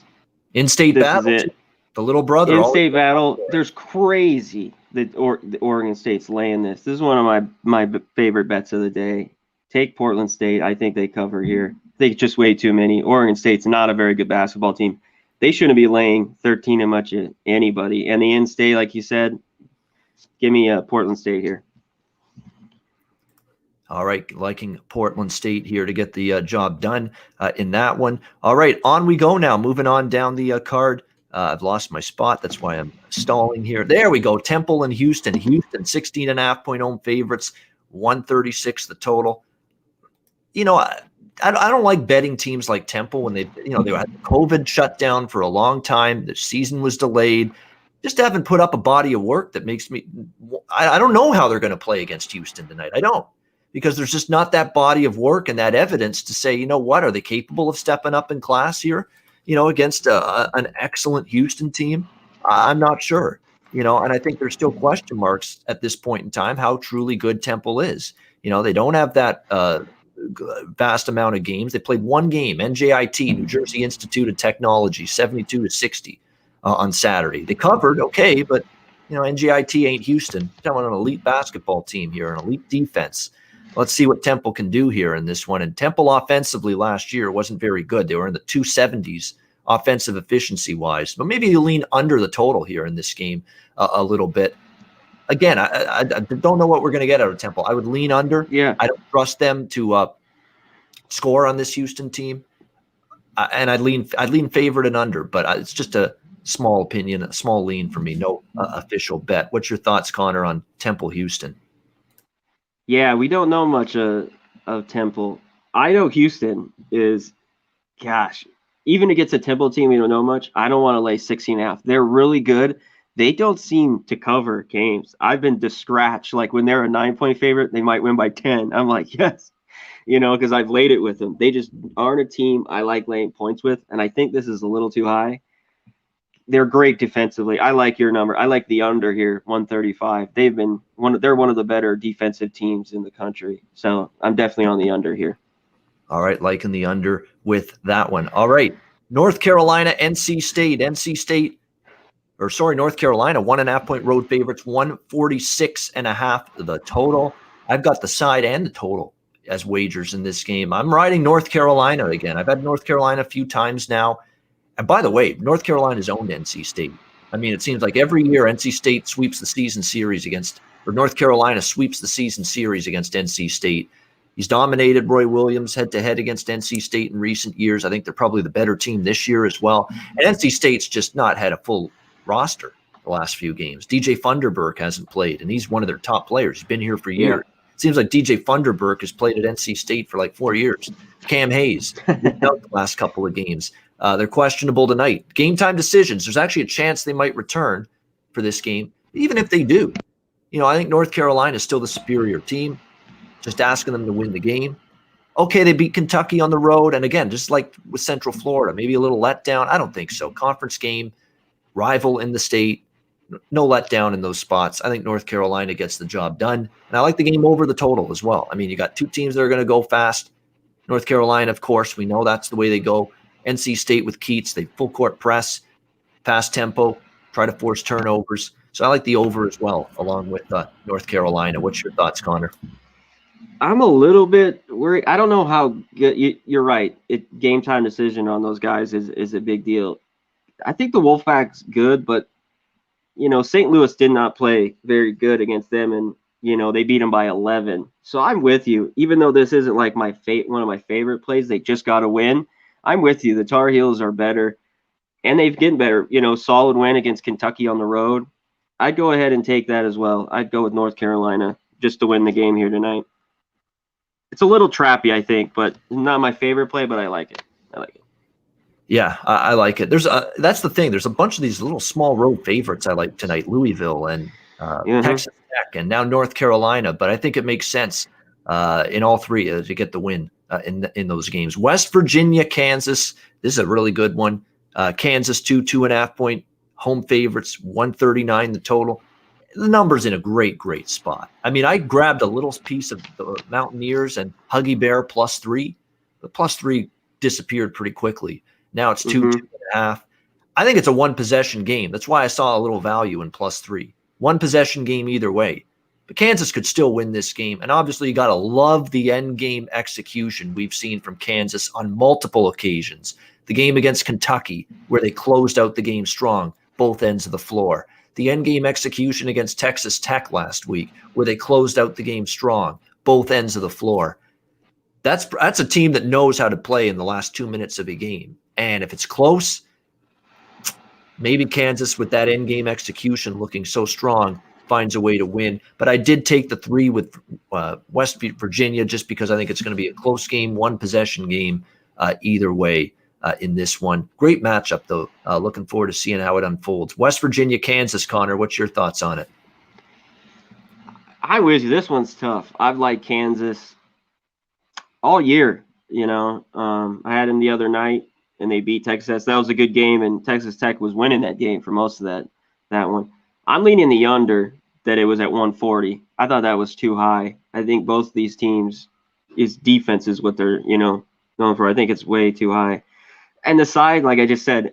In-state battle. it. The little brother. In-state battle. There's crazy that the Oregon State's laying this. This is one of my favorite bets of the day. Take Portland State. I think they cover here. I think it's just way too many. Oregon State's not a very good basketball team. They shouldn't be laying 13 and much at anybody. And the in-state, like you said, give me Portland State here. All right, liking Portland State here to get the job done in that one. All right, on we go now. Moving on down the card. I've lost my spot. That's why I'm stalling here. There we go. Temple and Houston. Houston, 16.5-point home favorites, 136 the total. You know, I don't like betting teams like Temple when they had COVID shut down for a long time. The season was delayed. Just haven't put up a body of work that makes me – I don't know how they're going to play against Houston tonight. I don't. Because there's just not that body of work and that evidence to say, are they capable of stepping up in class here, against an excellent Houston team? I'm not sure, and I think there's still question marks at this point in time how truly good Temple is. They don't have that vast amount of games. They played one game, NJIT, New Jersey Institute of Technology, 72-60 on Saturday. They covered, okay, but, NJIT ain't Houston. They're an elite basketball team here, an elite defense. Let's see what Temple can do here in this one. And Temple offensively last year wasn't very good. They were in the 270s offensive efficiency-wise. But maybe you lean under the total here in this game a little bit. Again, I don't know what we're going to get out of Temple. I would lean under. Yeah. I don't trust them to score on this Houston team. And I'd lean favored and under. But it's just a small opinion, a small lean for me. No official bet. What's your thoughts, Connor, on Temple Houston? Yeah, we don't know much of Temple. I know Houston is, even against a Temple team we don't know much, I don't want to lay 16.5. They're really good. They don't seem to cover games. I've been discratched. Like when they're a 9-point favorite, they might win by 10. I'm like, yes, because I've laid it with them. They just aren't a team I like laying points with, and I think this is a little too high. They're great defensively. I like your number. I like the under here, 135. They're one of the better defensive teams in the country. So I'm definitely on the under here. All right, liking the under with that one. All right, North Carolina, NC State. North Carolina, 1.5-point road favorites, 146.5 the total. I've got the side and the total as wagers in this game. I'm riding North Carolina again. I've had North Carolina a few times now. And by the way, North Carolina's owned NC State. I mean, it seems like every year NC State sweeps the season series North Carolina sweeps the season series against NC State. He's dominated Roy Williams head-to-head against NC State in recent years. I think they're probably the better team this year as well. And NC State's just not had a full roster the last few games. DJ Funderburk hasn't played, and he's one of their top players. He's been here for years. Yeah. It seems like DJ Funderburk has played at NC State for like 4 years. Cam Hayes, the last couple of games. They're questionable tonight. Game time decisions. There's actually a chance they might return for this game. Even if they do, I think North Carolina is still the superior team. Just asking them to win the game. Okay, they beat Kentucky on the road. And again, just like with Central Florida, maybe a little letdown. I don't think so. Conference game, rival in the state. No letdown in those spots. I think North Carolina gets the job done. And I like the game over the total as well. I mean, you got two teams that are going to go fast. North Carolina, of course, we know that's the way they go. NC State with Keats, they full court press, fast tempo, try to force turnovers. So I like the over as well, along with North Carolina. What's your thoughts, Connor? I'm a little bit worried. I don't know how good you're right. Game time decision on those guys is a big deal. I think the Wolfpack's good, but St. Louis did not play very good against them, and they beat them by 11. So I'm with you. Even though this isn't like one of my favorite plays, they just got to win. I'm with you. The Tar Heels are better, and they've getting better. Solid win against Kentucky on the road. I'd go ahead and take that as well. I'd go with North Carolina just to win the game here tonight. It's a little trappy, I think, but not my favorite play, but I like it. Yeah, I like it. That's the thing. There's a bunch of these little small road favorites I like tonight, Louisville and Texas Tech, and now North Carolina. But I think it makes sense in all three to get the win in those games. West Virginia, Kansas. This is a really good one. Kansas 2.5-point home favorites, 139 the total. The number's in a great spot. I mean, I grabbed a little piece of the Mountaineers and Huggy Bear +3 The +3 disappeared pretty quickly. Now it's 2, Mhm. 2.5. I think it's a one-possession game. That's why I saw a little value in +3. One-possession game either way. But Kansas could still win this game. And obviously, you got to love the end game execution we've seen from Kansas on multiple occasions. The game against Kentucky, where they closed out the game strong, both ends of the floor. The end game execution against Texas Tech last week, where they closed out the game strong, both ends of the floor. That's a team that knows how to play in the last 2 minutes of a game. And if it's close, maybe Kansas, with that end game execution looking so strong, finds a way to win. But I did take the 3 with West Virginia just because I think it's going to be a close game, one-possession game either way in this one. Great matchup, though. Looking forward to seeing how it unfolds. West Virginia, Kansas, Connor, what's your thoughts on it? I wish this one's tough. I've liked Kansas all year. I had them the other night, and they beat Texas. That was a good game, and Texas Tech was winning that game for most of that one. I'm leaning the under that it was at 140. I thought that was too high. I think both these teams, is defense is what they're known for. I think it's way too high. And the side, like I just said,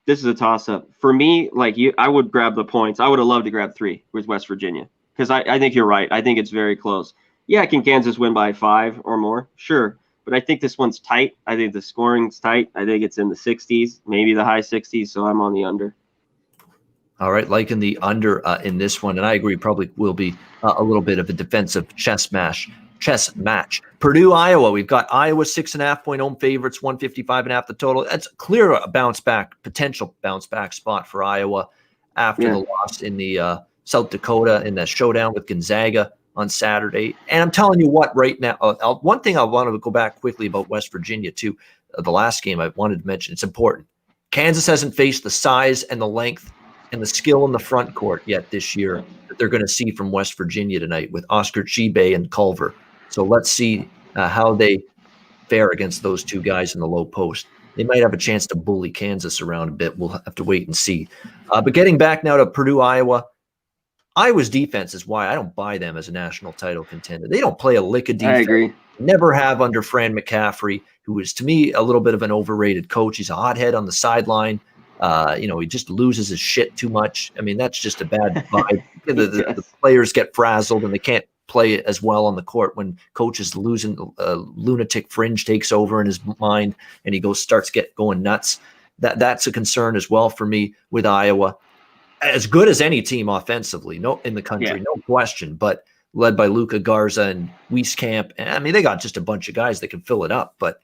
this is a toss-up. For me, like you, I would grab the points. I would have loved to grab 3 with West Virginia because I think you're right. I think it's very close. Yeah, can Kansas win by 5 or more? Sure. But I think this one's tight. I think the scoring's tight. I think it's in the 60s, maybe the high 60s, so I'm on the under. All right, liking the under in this one, and I agree, probably will be a little bit of a defensive chess match. Purdue, Iowa. We've got Iowa 6.5-point home favorites, 155.5 the total. That's clear a potential bounce back spot for Iowa after the loss in the South Dakota in the showdown with Gonzaga on Saturday. And I'm telling you what, right now, one thing I want to go back quickly about West Virginia too. The last game I wanted to mention, it's important. Kansas hasn't faced the size and the length and the skill in the front court yet this year that they're going to see from West Virginia tonight with Oscar Chibe and Culver. So let's see how they fare against those two guys in the low post. They might have a chance to bully Kansas around a bit. We'll have to wait and see. But getting back now to Purdue, Iowa, Iowa's defense is why I don't buy them as a national title contender. They don't play a lick of defense. I agree. Never have under Fran McCaffrey, who is, to me, a little bit of an overrated coach. He's a hothead on the sideline. He just loses his shit too much. I mean, that's just a bad vibe. The players get frazzled and they can't play as well on the court when coach is losing. Lunatic fringe takes over in his mind and he starts going nuts. That's a concern as well for me with Iowa. As good as any team offensively, in the country, no question, but led by Luka Garza and Wieskamp. I mean, they got just a bunch of guys that can fill it up, but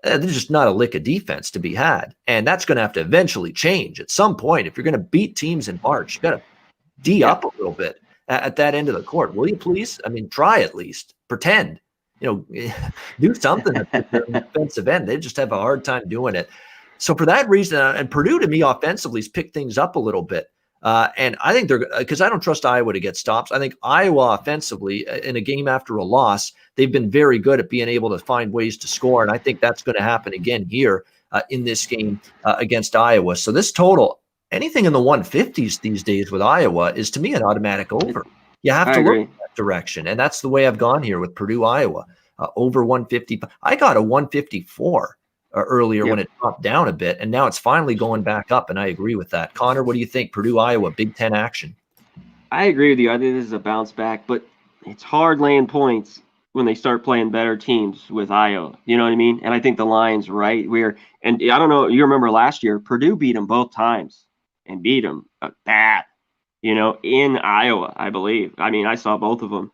there's just not a lick of defense to be had. And that's going to have to eventually change at some point. If you're going to beat teams in March, you got to D up a little bit at that end of the court. Will you please? I mean, try at least. Pretend. Do something at the defensive end. They just have a hard time doing it. So for that reason, and Purdue to me offensively has picked things up a little bit. And I think because I don't trust Iowa to get stops. I think Iowa offensively in a game after a loss, they've been very good at being able to find ways to score. And I think that's going to happen again here in this game against Iowa. So this total, anything in the 150s these days with Iowa is to me an automatic over. You have to look in that direction. And that's the way I've gone here with Purdue, Iowa, over 150. I got a 154. Earlier when it dropped down a bit, and now it's finally going back up, and I agree with that. Connor, what do you think? Purdue, Iowa, Big Ten action. I agree with you. I think this is a bounce back, but it's hard laying points when they start playing better teams with Iowa. You know what I mean? And I think the line's right. And I don't know, you remember last year, Purdue beat them both times and beat them bad, in Iowa, I believe. I mean, I saw both of them.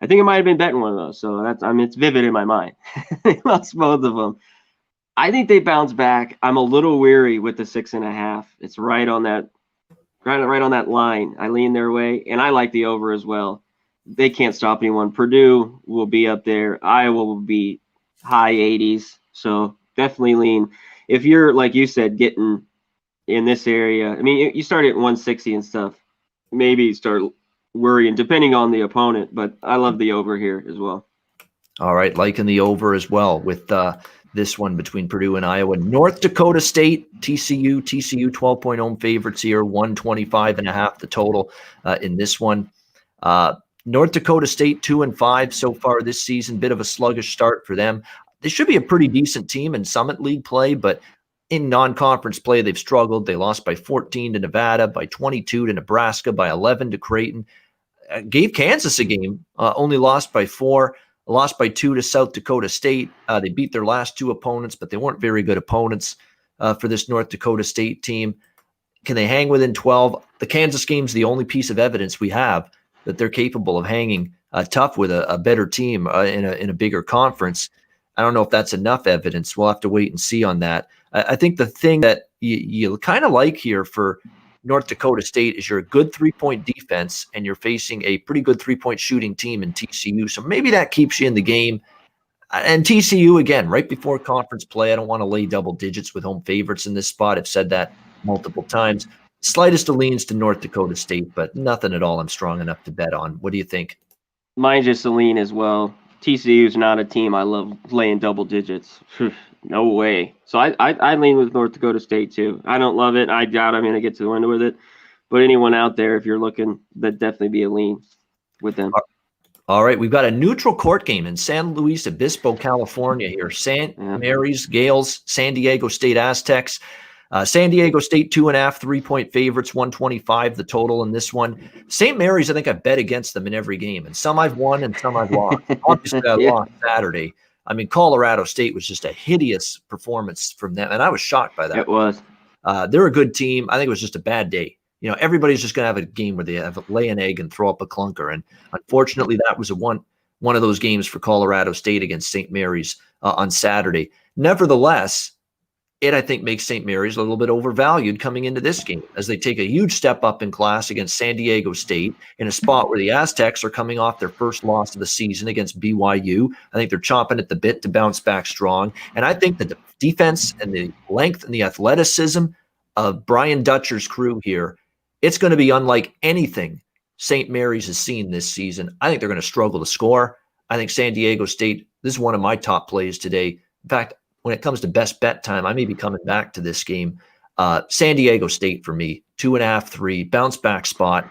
I think it might have been betting one of those, so it's vivid in my mind. They lost both of them. I think they bounce back. I'm a little weary with the 6.5. It's right on that line. I lean their way, and I like the over as well. They can't stop anyone. Purdue will be up there. Iowa will be high 80s. So definitely lean. If you're, like you said, getting in this area, I mean, you start at 160 and stuff. Maybe start worrying, depending on the opponent. But I love the over here as well. All right, liking the over as well with this one between Purdue and Iowa. North Dakota State, TCU 12-point home favorites here, 125.5 the total in this one. North Dakota State 2-5 so far this season, bit of a sluggish start for them. they should be a pretty decent team in Summit League play, but in non-conference play, they've struggled. They lost by 14 to Nevada, by 22 to Nebraska, by 11 to Creighton. Gave Kansas a game, only lost by 4, lost by 2 to South Dakota State. They beat their last 2 opponents, but they weren't very good opponents for this North Dakota State team. Can they hang within 12? The Kansas game's the only piece of evidence we have that they're capable of hanging tough with a better team in a bigger conference. I don't know if that's enough evidence. We'll have to wait and see on that. I think the thing that you kind of like here for North Dakota State is you're a good 3-point defense and you're facing a pretty good 3-point shooting team in TCU. So maybe that keeps you in the game. And TCU, again, right before conference play, I don't want to lay double digits with home favorites in this spot. I've said that multiple times. Slightest of leans to North Dakota State, but nothing at all I'm strong enough to bet on. What do you think? Mine's just a lean as well. TCU is not a team I love laying double digits. No way. So I lean with North Dakota State too. I don't love it. I doubt I'm going to get to the window with it. But anyone out there, if you're looking, that'd definitely be a lean with them. All right, we've got a neutral court game in San Luis Obispo, California here. St. Mary's, Gales, San Diego State Aztecs. San Diego State 2.5 3-point favorites, 125 the total in this one. St. Mary's, I think I bet against them in every game, and some I've won and some I've lost. Obviously, I lost Saturday. I mean, Colorado State was just a hideous performance from them, and I was shocked by that. It was. They're a good team. I think it was just a bad day. You know, everybody's just going to have a game where they have lay an egg and throw up a clunker, and unfortunately, that was one of those games for Colorado State against St. Mary's on Saturday. Nevertheless, it, I think, makes St. Mary's a little bit overvalued coming into this game as they take a huge step up in class against San Diego State in a spot where the Aztecs are coming off their first loss of the season against BYU. I think they're chomping at the bit to bounce back strong. And I think the defense and the length and the athleticism of Brian Dutcher's crew here, it's going to be unlike anything St. Mary's has seen this season. I think they're going to struggle to score. I think San Diego State, this is one of my top plays today. In fact, when it comes to best bet time, I may be coming back to this game. San Diego State for me, 2.5, 3, bounce back spot.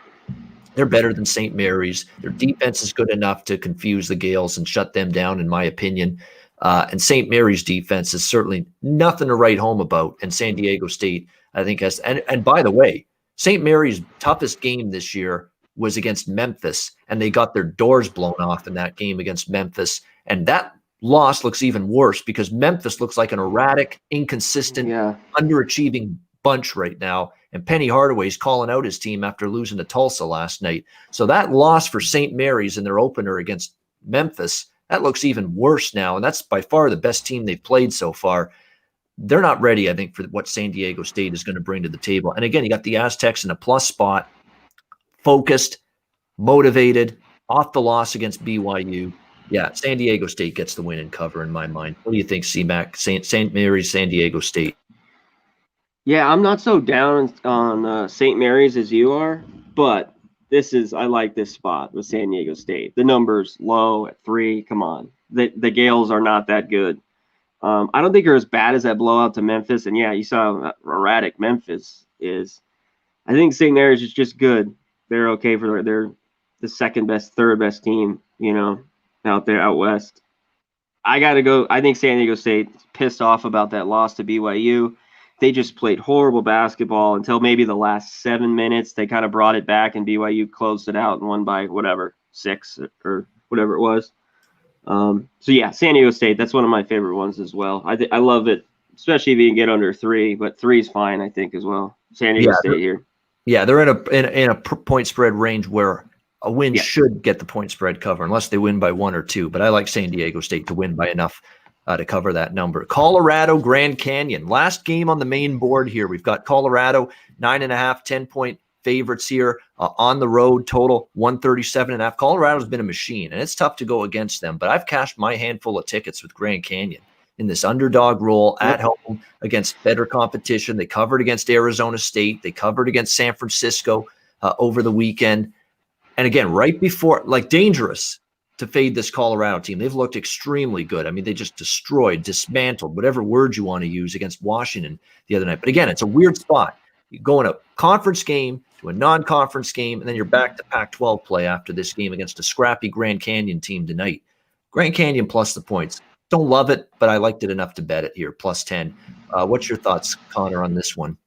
They're better than St. Mary's. Their defense is good enough to confuse the Gales and shut them down, in my opinion. And St. Mary's defense is certainly nothing to write home about. And San Diego State, I think, has. And by the way, St. Mary's toughest game this year was against Memphis, and they got their doors blown off in that game against Memphis. And that loss looks even worse because Memphis looks like an erratic, inconsistent, underachieving bunch right now. And Penny Hardaway's calling out his team after losing to Tulsa last night. So that loss for St. Mary's in their opener against Memphis, that looks even worse now. And that's by far the best team they've played so far. They're not ready, I think, for what San Diego State is going to bring to the table. And again, you got the Aztecs in a plus spot, focused, motivated, off the loss against BYU. Yeah, San Diego State gets the win and cover in my mind. What do you think, C-Mac? St. Mary's, San Diego State. Yeah, I'm not so down on St. Mary's as you are, but I like this spot with San Diego State. The number's low at 3. Come on. The Gales are not that good. I don't think they're as bad as that blowout to Memphis. And, yeah, you saw how erratic Memphis is. I think St. Mary's is just good. They're okay they're the second best, third best team, out there out west. I got to go. I think San Diego State pissed off about that loss to BYU. They just played horrible basketball until maybe the last 7 minutes. They kind of brought it back, and BYU closed it out and won by 6 or whatever it was. So, yeah, San Diego State, that's one of my favorite ones as well. I love it, especially if you can get under 3, but 3 is fine, I think, as well. San Diego State here. Yeah, they're in a point spread range where a win should get the point spread cover unless they win by 1 or 2. But I like San Diego State to win by enough to cover that number. Colorado, Grand Canyon. Last game on the main board here. We've got Colorado, 9.5, 10-point favorites here on the road, total 137.5. Colorado's been a machine, and it's tough to go against them. But I've cashed my handful of tickets with Grand Canyon in this underdog role at home against better competition. They covered against Arizona State. They covered against San Francisco over the weekend. And again, right before, dangerous to fade this Colorado team. They've looked extremely good. I mean, they just destroyed, dismantled, whatever word you want to use against Washington the other night. But again, it's a weird spot. You go in a conference game to a non-conference game, and then you're back to Pac-12 play after this game against a scrappy Grand Canyon team tonight. Grand Canyon plus the points. Don't love it, but I liked it enough to bet it here, plus 10. What's your thoughts, Connor, on this one?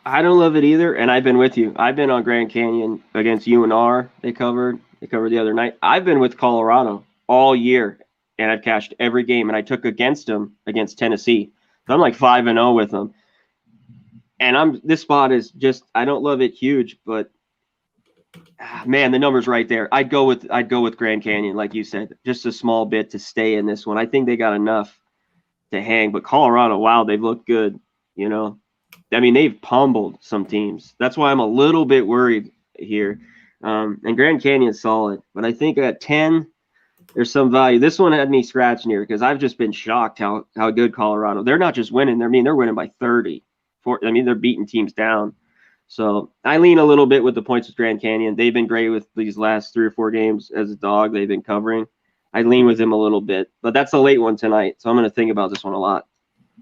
I don't love it either, and I've been with you. I've been on Grand Canyon against UNR. They covered the other night. I've been with Colorado all year, and I've cashed every game, and I took against them against Tennessee. So I'm like 5-0 with them. And this spot is just, I don't love it huge, but man, the number's right there. I'd go with Grand Canyon, like you said, just a small bit to stay in this one. I think they got enough to hang, but Colorado, wow, they've looked good, you know. I mean, they've pummeled some teams. That's why I'm a little bit worried here. And Grand Canyon's solid, but I think at 10, there's some value. This one had me scratching here because I've just been shocked how good Colorado. They're not just winning. They're winning by 30. They're beating teams down. So I lean a little bit with the points with Grand Canyon. They've been great with these last 3 or 4 games as a dog. They've been covering. I lean with them a little bit, but that's a late one tonight. So I'm going to think about this one a lot.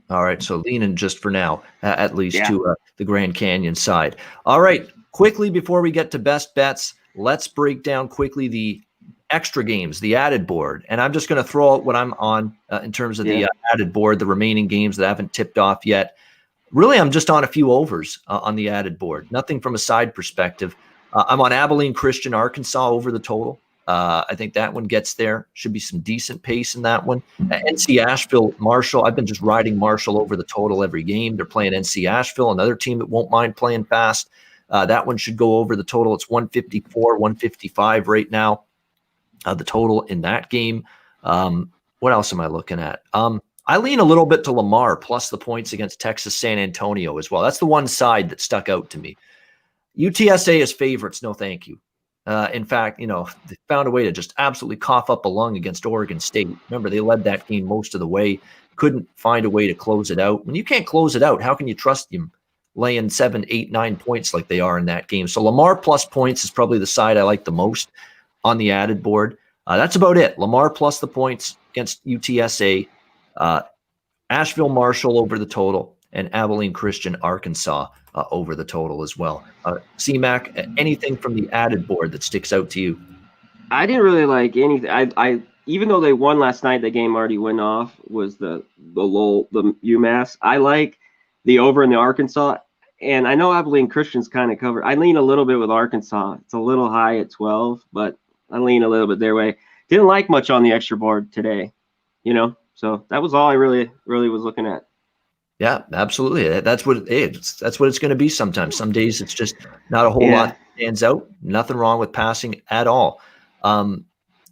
All right, so leaning just for now, at least to the Grand Canyon side. All right, quickly before we get to best bets, let's break down quickly the extra games, the added board. And I'm just going to throw out what I'm on in terms of the added board, the remaining games that haven't tipped off yet. Really, I'm just on a few overs on the added board, nothing from a side perspective. I'm on Abilene Christian, Arkansas over the total. I think that one gets there. Should be some decent pace in that one. NC Asheville, Marshall. I've been just riding Marshall over the total every game. They're playing NC Asheville, another team that won't mind playing fast. That one should go over the total. It's 154, 155 right now. The total in that game. What else am I looking at? I lean a little bit to Lamar plus the points against Texas San Antonio as well. That's the one side that stuck out to me. UTSA is favorites. No, thank you. In fact, they found a way to just absolutely cough up a lung against Oregon State. Remember, they led that game most of the way, couldn't find a way to close it out. When you can't close it out, how can you trust them laying 7, 8, 9 points like they are in that game? So Lamar plus points is probably the side I like the most on the added board. That's about it. Lamar plus the points against UTSA, Asheville Marshall over the total, and Abilene Christian Arkansas over the total as well. C-Mac, anything from the added board that sticks out to you? I didn't really like anything. I even though they won last night, the game already went off, was the UMass. I like the over in the Arkansas, and I know Abilene Christian's kind of covered. I lean a little bit with Arkansas. It's a little high at 12, but I lean a little bit their way. Didn't like much on the extra board today, So that was all I really was looking at. Yeah, absolutely. That's what it is. That's what it's going to be sometimes. Some days it's just not a whole lot that stands out. Nothing wrong with passing at all.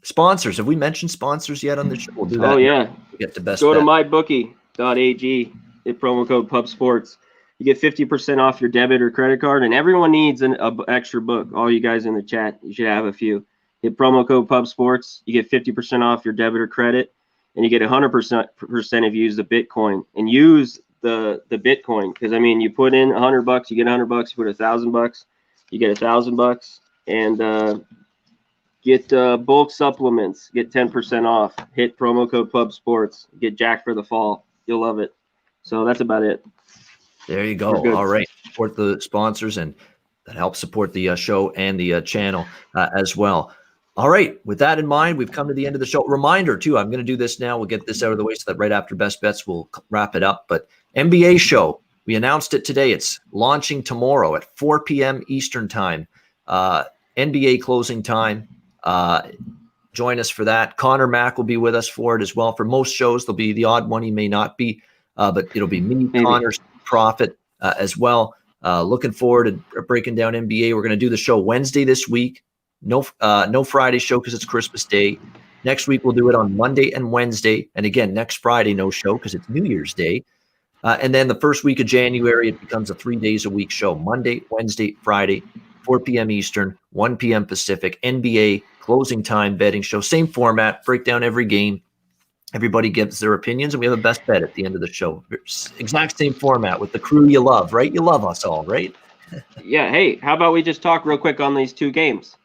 Sponsors. Have we mentioned sponsors yet on the show? We'll do that. Oh, yeah. We'll get the best Go bet. to mybookie.ag. Hit promo code PubSports. You get 50% off your debit or credit card, and everyone needs an extra book. All you guys in the chat, you should have a few. Hit promo code PubSports. You get 50% off your debit or credit, and you get 100% if you use the Bitcoin. And use the Bitcoin, because you put in $100, you get $100. You put $1,000, you get $1,000, and get bulk supplements. Get 10% off. Hit promo code PubSports. Get jacked for the fall. You'll love it. So that's about it. There you go. All right, support the sponsors, and that helps support the show and the channel as well. All right, with that in mind, we've come to the end of the show. Reminder, too, I'm going to do this now. We'll get this out of the way so that right after Best Bets, we'll wrap it up. But NBA show, we announced it today. It's launching tomorrow at 4 p.m. Eastern time, NBA closing time. Join us for that. Connor Mack will be with us for it as well. For most shows, there'll be the odd one he may not be, but it'll be me, Connor, Prophet as well. Looking forward to breaking down NBA. We're going to do the show Wednesday this week. No Friday show because it's Christmas Day. Next week, we'll do it on Monday and Wednesday. And again, next Friday, no show because it's New Year's Day. And then the first week of January, it becomes a 3 days a week show. Monday, Wednesday, Friday, 4 p.m. Eastern, 1 p.m. Pacific, NBA, closing time, betting show. Same format, break down every game. Everybody gives their opinions, and we have a best bet at the end of the show. Exact same format with the crew you love, right? You love us all, right? Yeah. Hey, how about we just talk real quick on these 2 games?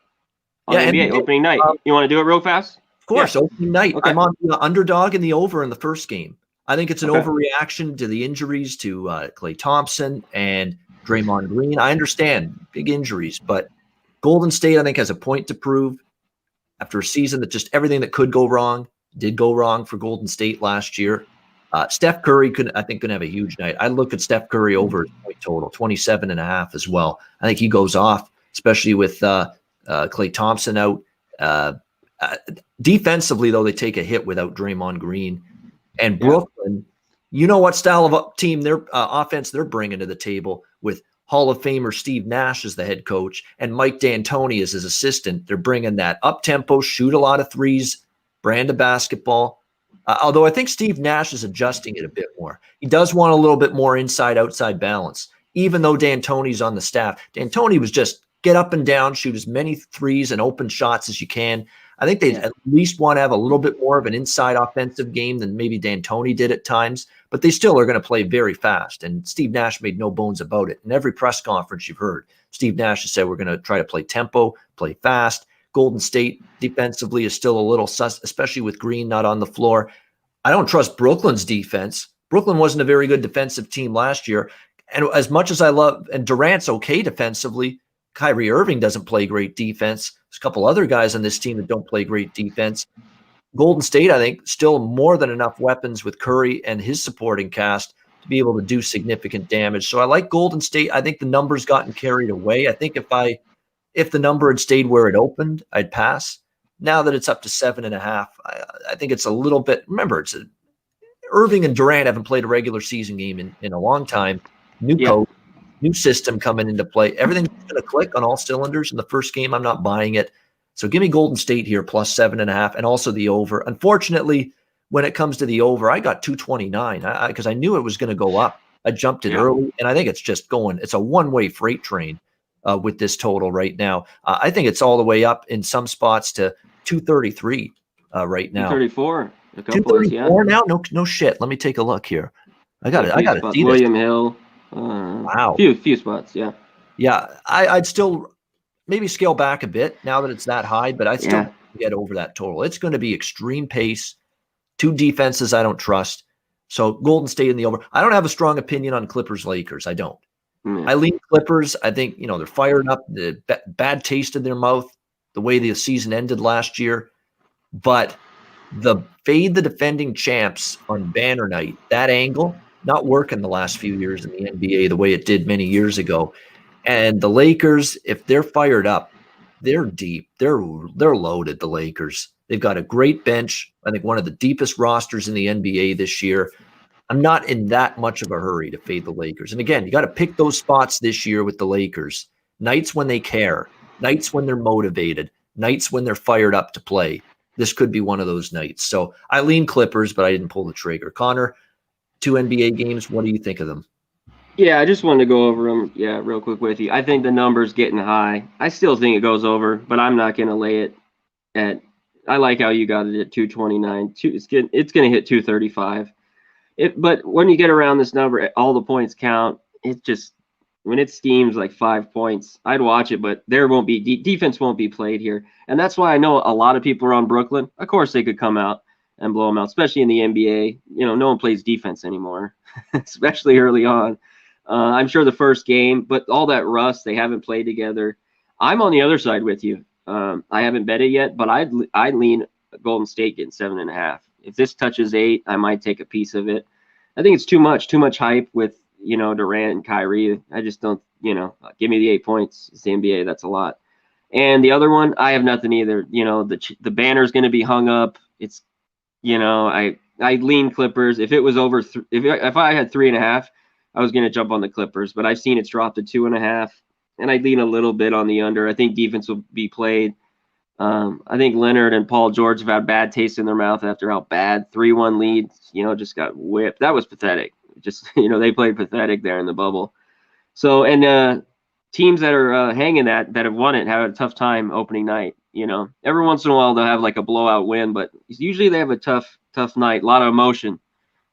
NBA opening night. You want to do it real fast? Of course, opening night. Okay. I'm on the underdog and the over in the first game. I think it's an overreaction to the injuries to Klay Thompson and Draymond Green. I understand big injuries, but Golden State, I think, has a point to prove after a season that just everything that could go wrong did go wrong for Golden State last year. Steph Curry could have a huge night. I look at Steph Curry over his point total, 27.5 as well. I think he goes off, especially with Klay Thompson out. Defensively, though, they take a hit without Draymond Green. And Brooklyn, you know what style of team, their offense they're bringing to the table with Hall of Famer Steve Nash as the head coach and Mike D'Antoni as his assistant. They're bringing that up-tempo, shoot a lot of threes, brand of basketball. Although I think Steve Nash is adjusting it a bit more. He does want a little bit more inside-outside balance, even though D'Antoni's on the staff. D'Antoni was just get up and down, shoot as many threes and open shots as you can. I think they at least want to have a little bit more of an inside offensive game than maybe D'Antoni did at times, but they still are going to play very fast. And Steve Nash made no bones about it. In every press conference you've heard, Steve Nash has said we're going to try to play tempo, play fast. Golden State defensively is still a little sus, especially with Green not on the floor. I don't trust Brooklyn's defense. Brooklyn wasn't a very good defensive team last year. And as much as I love, and Durant's okay defensively, Kyrie Irving doesn't play great defense. There's a couple other guys on this team that don't play great defense. Golden State, I think, still more than enough weapons with Curry and his supporting cast to be able to do significant damage. So I like Golden State. I think the number's gotten carried away. I think if the number had stayed where it opened, I'd pass. Now that it's up to 7.5, I think it's a little bit. Remember, Irving and Durant haven't played a regular season game in a long time. New coach, new system coming into play. Everything's going to click on all cylinders in the first game. I'm not buying it. So give me Golden State here plus 7.5 and also the over. Unfortunately, when it comes to the over, I got 229 because I knew it was going to go up. I jumped it early, and I think it's just going. It's a one-way freight train with this total right now. I think it's all the way up in some spots to 233 right now. 234. 234 now? No shit. Let me take a look here. I got it. See William Hill. Wow. Few spots. Yeah. Yeah. I'd still maybe scale back a bit now that it's that high, but I'd still get over that total. It's going to be extreme pace. Two defenses I don't trust. So Golden State in the over. I don't have a strong opinion on Clippers-Lakers. I don't. I lean Clippers. I think, they're fired up. The bad taste in their mouth, the way the season ended last year. But the fade the defending champs on banner night, that angle, not working the last few years in the NBA the way it did many years ago. And the Lakers, if they're fired up, they're deep. They're loaded, the Lakers. They've got a great bench. I think one of the deepest rosters in the NBA this year. I'm not in that much of a hurry to fade the Lakers. And again, you got to pick those spots this year with the Lakers. Nights when they care, nights when they're motivated, nights when they're fired up to play. This could be one of those nights. So I lean Clippers, but I didn't pull the trigger. Connor, 2 NBA games. What do you think of them? Yeah, I just wanted to go over them, real quick with you. I think the number's getting high. I still think it goes over, but I'm not going to lay it at – I like how you got it at 229. It's going to hit 235. But when you get around this number, all the points count. It just – when it schemes like 5 points, I'd watch it, but there won't be defense won't be played here. And that's why I know a lot of people are on Brooklyn. Of course, they could come out and blow them out, especially in the NBA. No one plays defense anymore, especially early on. I'm sure the first game, but all that rust, they haven't played together. I'm on the other side with you. I haven't bet it yet, but I'd lean Golden State getting 7.5. If this touches 8, I might take a piece of it. I think it's too much hype with, Durant and Kyrie. I just don't, give me the 8 points. It's the NBA. That's a lot. And the other one, I have nothing either. The banner's going to be hung up. It's, I lean Clippers. If it was over, if I had 3.5, I was going to jump on the Clippers, but I've seen it's dropped to 2.5, and I'd lean a little bit on the under. I think defense will be played. I think Leonard and Paul George have had bad taste in their mouth after how bad 3-1 leads, just got whipped. That was pathetic. Just, they played pathetic there in the bubble. So, and teams that are hanging that have won it have a tough time opening night. Every once in a while they'll have like a blowout win, but usually they have a tough night, a lot of emotion.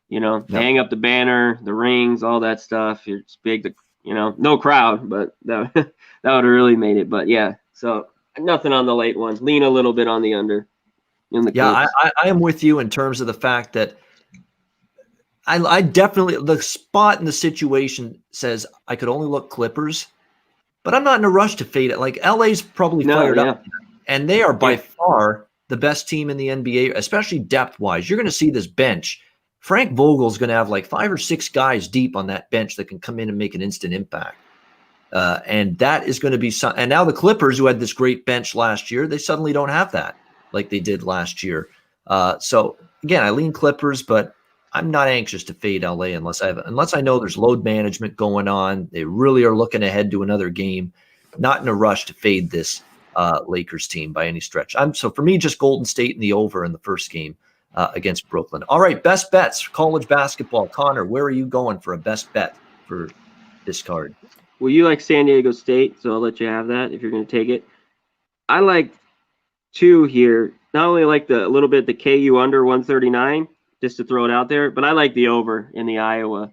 They hang up the banner, the rings, all that stuff. It's big, no crowd, but that would have really made it. But yeah, so nothing on the late ones. Lean a little bit on the under. I am with you in terms of the fact that I definitely, the spot in the situation says I could only look Clippers, but I'm not in a rush to fade it. Like LA's probably fired up, and they are by far the best team in the NBA, especially depth-wise. You're going to see this bench. Frank Vogel's going to have like 5 or 6 guys deep on that bench that can come in and make an instant impact. And that is going to be some. And now the Clippers, who had this great bench last year, they suddenly don't have that like they did last year. So again, I lean Clippers, but I'm not anxious to fade LA unless I know there's load management going on. They really are looking ahead to another game. Not in a rush to fade this Lakers team by any stretch. So for me, just Golden State in the over in the first game against Brooklyn. All right, best bets, college basketball. Connor, where are you going for a best bet for this card? Well, you like San Diego State, so I'll let you have that if you're going to take it. I like 2 here. Not only like a little bit the KU under 139, just to throw it out there, but I like the over in the Iowa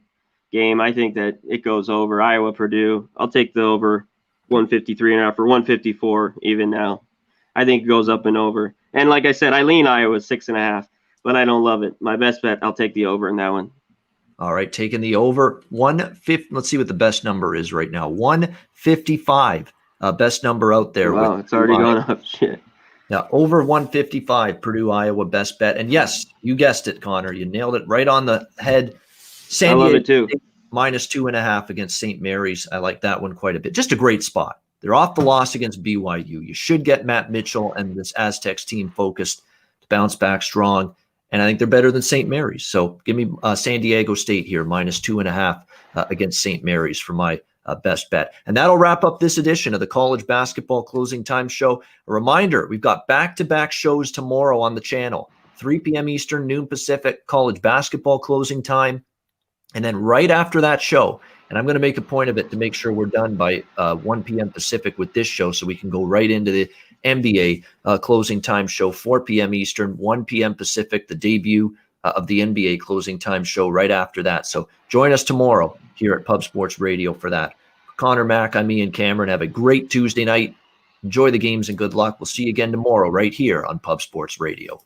game. I think that it goes over. Iowa, Purdue. I'll take the over 153.5 or 154 even now. I think it goes up and over. And like I said, I lean Iowa 6.5, but I don't love it. My best bet, I'll take the over in that one. All right, taking the over 150. Let's see what the best number is right now. 155, best number out there. Wow, it's already going up. Shit. Now, over 155, Purdue, Iowa, best bet. And yes, you guessed it, Connor. You nailed it right on the head. San Diego I love it too. Minus 2.5 against St. Mary's. I like that one quite a bit. Just a great spot. They're off the loss against BYU. You should get Matt Mitchell and this Aztecs team focused to bounce back strong. And I think they're better than St. Mary's. So give me San Diego State here, minus 2.5 against St. Mary's for my best bet. And that'll wrap up this edition of the College Basketball Closing Time Show. A reminder, we've got back-to-back shows tomorrow on the channel. 3 p.m. Eastern, noon Pacific, College Basketball Closing Time. And then right after that show, and I'm going to make a point of it to make sure we're done by 1 p.m. Pacific with this show so we can go right into the NBA Closing Time Show, 4 p.m. Eastern, 1 p.m. Pacific, the debut of the NBA Closing Time Show right after that. So join us tomorrow here at Pub Sports Radio for that. Connor Mack, I'm Ian Cameron. Have a great Tuesday night. Enjoy the games and good luck. We'll see you again tomorrow right here on Pub Sports Radio.